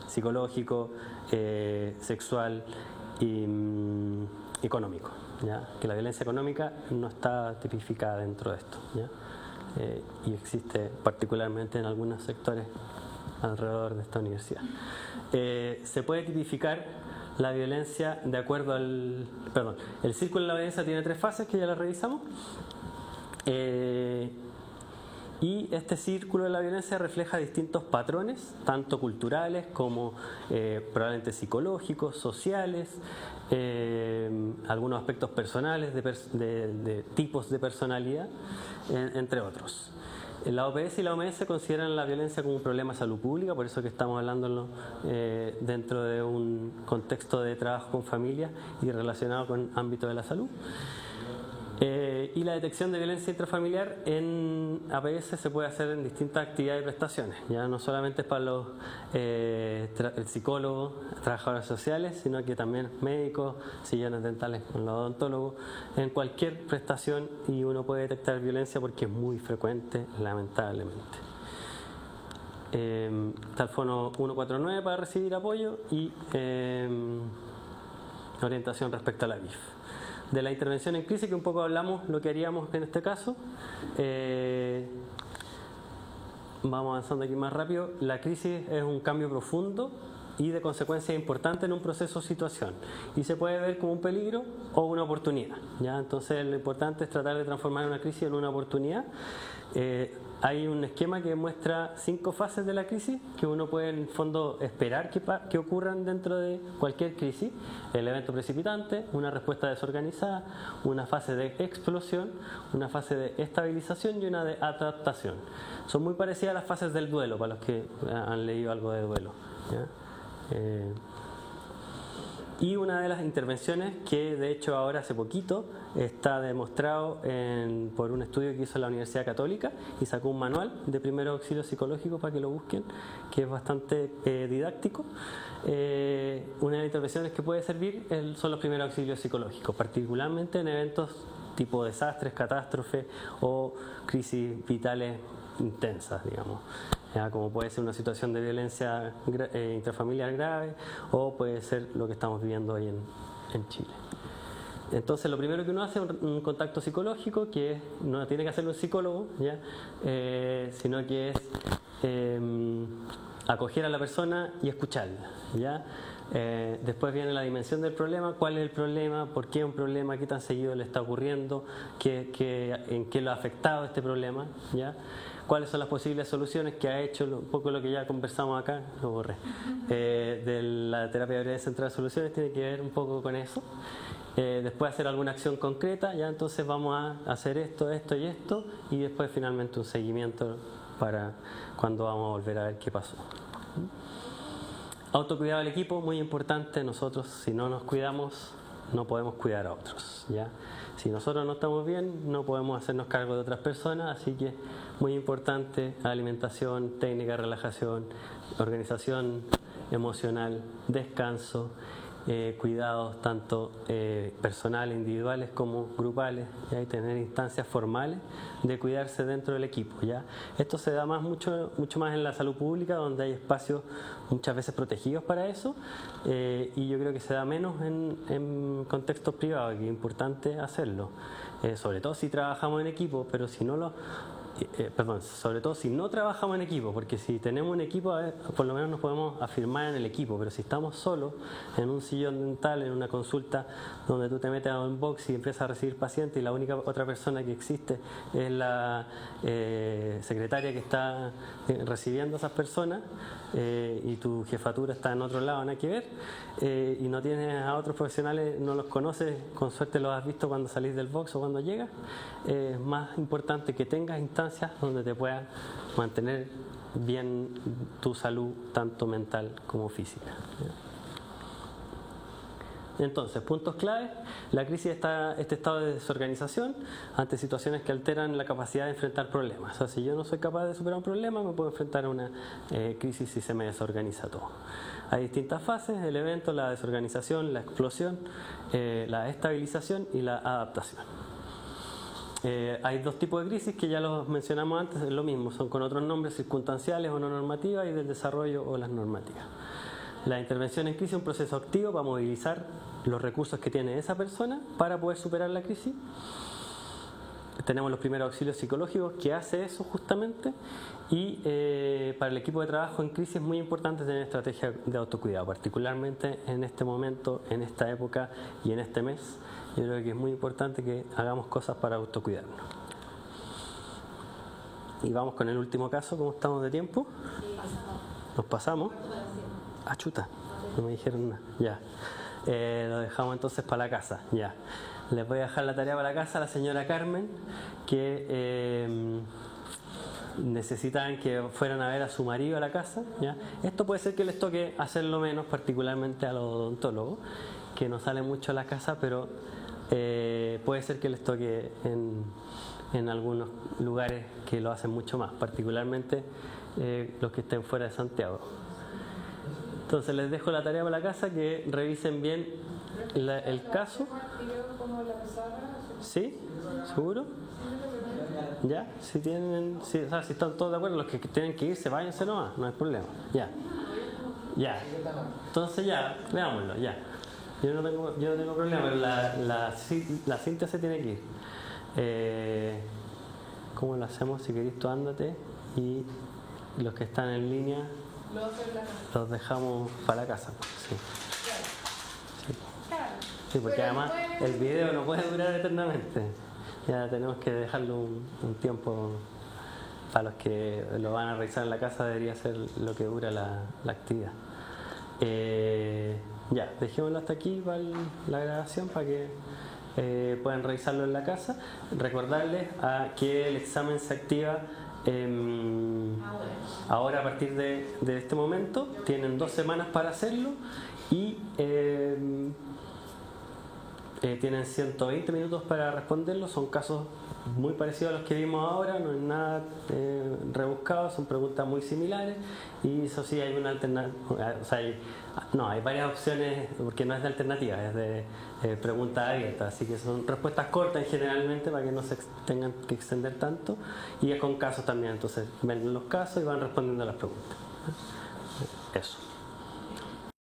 psicológico, sexual y económico, ¿ya? Que la violencia económica no está tipificada dentro de esto, ¿ya? Y existe particularmente en algunos sectores alrededor de esta universidad. Se puede tipificar la violencia de acuerdo al... Perdón, el círculo de la violencia tiene 3 fases que ya las revisamos. Y este círculo de la violencia refleja distintos patrones, tanto culturales como probablemente psicológicos, sociales, algunos aspectos personales de tipos de personalidad, entre otros. La OPS y la OMS consideran la violencia como un problema de salud pública, por eso que estamos hablando dentro de un contexto de trabajo con familias y relacionado con ámbito de la salud. Y la detección de violencia intrafamiliar en APS se puede hacer en distintas actividades y prestaciones. Ya no solamente es para los psicólogos, trabajadores sociales, sino que también médicos, sillones dentales con los odontólogos, en cualquier prestación, y uno puede detectar violencia porque es muy frecuente, lamentablemente. Está el fono 149 para recibir apoyo y orientación respecto a la BIF. De la intervención en crisis, que un poco hablamos lo que haríamos en este caso. Vamos avanzando aquí más rápido. La crisis es un cambio profundo y de consecuencias importantes en un proceso o situación, y se puede ver como un peligro o una oportunidad, ¿ya? Entonces lo importante es tratar de transformar una crisis en una oportunidad. Hay un esquema que muestra 5 fases de la crisis que uno puede en el fondo esperar que ocurran dentro de cualquier crisis: el evento precipitante, una respuesta desorganizada, una fase de explosión, una fase de estabilización y una de adaptación. Son muy parecidas a las fases del duelo, para los que han leído algo de duelo, ¿ya? Y una de las intervenciones que de hecho ahora hace poquito está demostrado por un estudio que hizo la Universidad Católica, y sacó un manual de primeros auxilios psicológicos para que lo busquen, que es bastante didáctico. Una de las intervenciones que puede servir son los primeros auxilios psicológicos, particularmente en eventos tipo desastres, catástrofes o crisis vitales intensas, digamos. Ya, como puede ser una situación de violencia intrafamiliar grave, o puede ser lo que estamos viviendo hoy en Chile. Entonces lo primero que uno hace es un contacto psicológico, que no tiene que hacerlo un psicólogo, ¿ya? Sino que es acoger a la persona y escucharla, ¿ya? Después viene la dimensión del problema: cuál es el problema, por qué es un problema, qué tan seguido le está ocurriendo, en qué lo ha afectado este problema, ¿ya? Cuáles son las posibles soluciones que ha hecho, un poco lo que ya conversamos acá, lo borré, de la terapia de breve central de soluciones, tiene que ver un poco con eso. Después hacer alguna acción concreta, ya entonces vamos a hacer esto, esto y esto, y después finalmente un seguimiento para cuando vamos a volver a ver qué pasó. Autocuidado del equipo, muy importante. Nosotros, si no nos cuidamos, no podemos cuidar a otros, ¿ya? Si nosotros no estamos bien, no podemos hacernos cargo de otras personas, así que muy importante: alimentación, técnica de relajación, organización emocional, descanso, cuidados tanto personales, individuales como grupales, ¿ya? Y tener instancias formales de cuidarse dentro del equipo, ¿ya? Esto se da mucho más en la salud pública, donde hay espacios muchas veces protegidos para eso, y yo creo que se da menos en contextos privados, que es importante hacerlo, sobre todo si trabajamos en equipo, pero si no sobre todo si no trabajamos en equipo, porque si tenemos un equipo, por lo menos nos podemos afirmar en el equipo, pero si estamos solos en un sillón dental, en una consulta donde tú te metes a un box y empiezas a recibir pacientes, y la única otra persona que existe es la secretaria que está recibiendo a esas personas, y tu jefatura está en otro lado, nada que ver, y no tienes a otros profesionales, no los conoces, con suerte los has visto cuando salís del box o cuando llegas, es más importante que tengas instancias donde te puedas mantener bien tu salud, tanto mental como física. Entonces, puntos clave: la crisis está este estado de desorganización ante situaciones que alteran la capacidad de enfrentar problemas. O sea, si yo no soy capaz de superar un problema, me puedo enfrentar a una crisis si se me desorganiza todo. Hay distintas fases: el evento, la desorganización, la explosión, la estabilización y la adaptación. Hay 2 tipos de crisis que ya los mencionamos antes, es lo mismo, son con otros nombres: circunstanciales o no normativas, y del desarrollo o las normativas. La intervención en crisis es un proceso activo para movilizar los recursos que tiene esa persona para poder superar la crisis. tenemos los primeros auxilios psicológicos que hace eso justamente, y para el equipo de trabajo en crisis es muy importante tener estrategias de autocuidado, particularmente en este momento, en esta época y en este mes. Yo creo que es muy importante que hagamos cosas para autocuidarnos. Y vamos con el último caso. ¿Cómo estamos de tiempo? ¿Nos pasamos? Ah, chuta, no me dijeron nada. Ya. Lo dejamos entonces para la casa. Ya. Les voy a dejar la tarea para la casa a la señora Carmen, que necesitaban que fueran a ver a su marido a la casa. ¿Ya? Esto puede ser que les toque hacerlo menos, particularmente a los odontólogos, que no salen mucho a la casa, pero puede ser que les toque en algunos lugares que lo hacen mucho más, particularmente los que estén fuera de Santiago. Entonces les dejo la tarea para la casa, que revisen bien el caso. ¿Sí? ¿Seguro? ¿Ya? Si tienen, si están todos de acuerdo, los que tienen que irse, váyanse nomás, no hay problema. Ya. Ya. Entonces ya, veámoslo, ya. Yo no tengo problema, pero la Cintia se tiene que ir. ¿Cómo lo hacemos? Si querés tú ándate, y los que están en línea los dejamos para la casa. Sí. Sí, porque además el video no puede durar eternamente. Ya tenemos que dejarlo un tiempo. Para los que lo van a revisar en la casa debería ser lo que dura la actividad. Ya, dejémoslo hasta aquí para la grabación, para que puedan revisarlo en la casa. Recordarles que el examen se activa ahora a partir de este momento. Tienen 2 semanas para hacerlo, y tienen 120 minutos para responderlo. Son casos muy parecidos a los que vimos ahora, no es nada rebuscado, son preguntas muy similares, y eso sí, hay una alternativa, o sea, hay varias opciones, porque no es de alternativa, es de preguntas abiertas, así que son respuestas cortas generalmente para que no se tengan que extender tanto, y es con casos también. Entonces ven los casos y van respondiendo a las preguntas. Eso.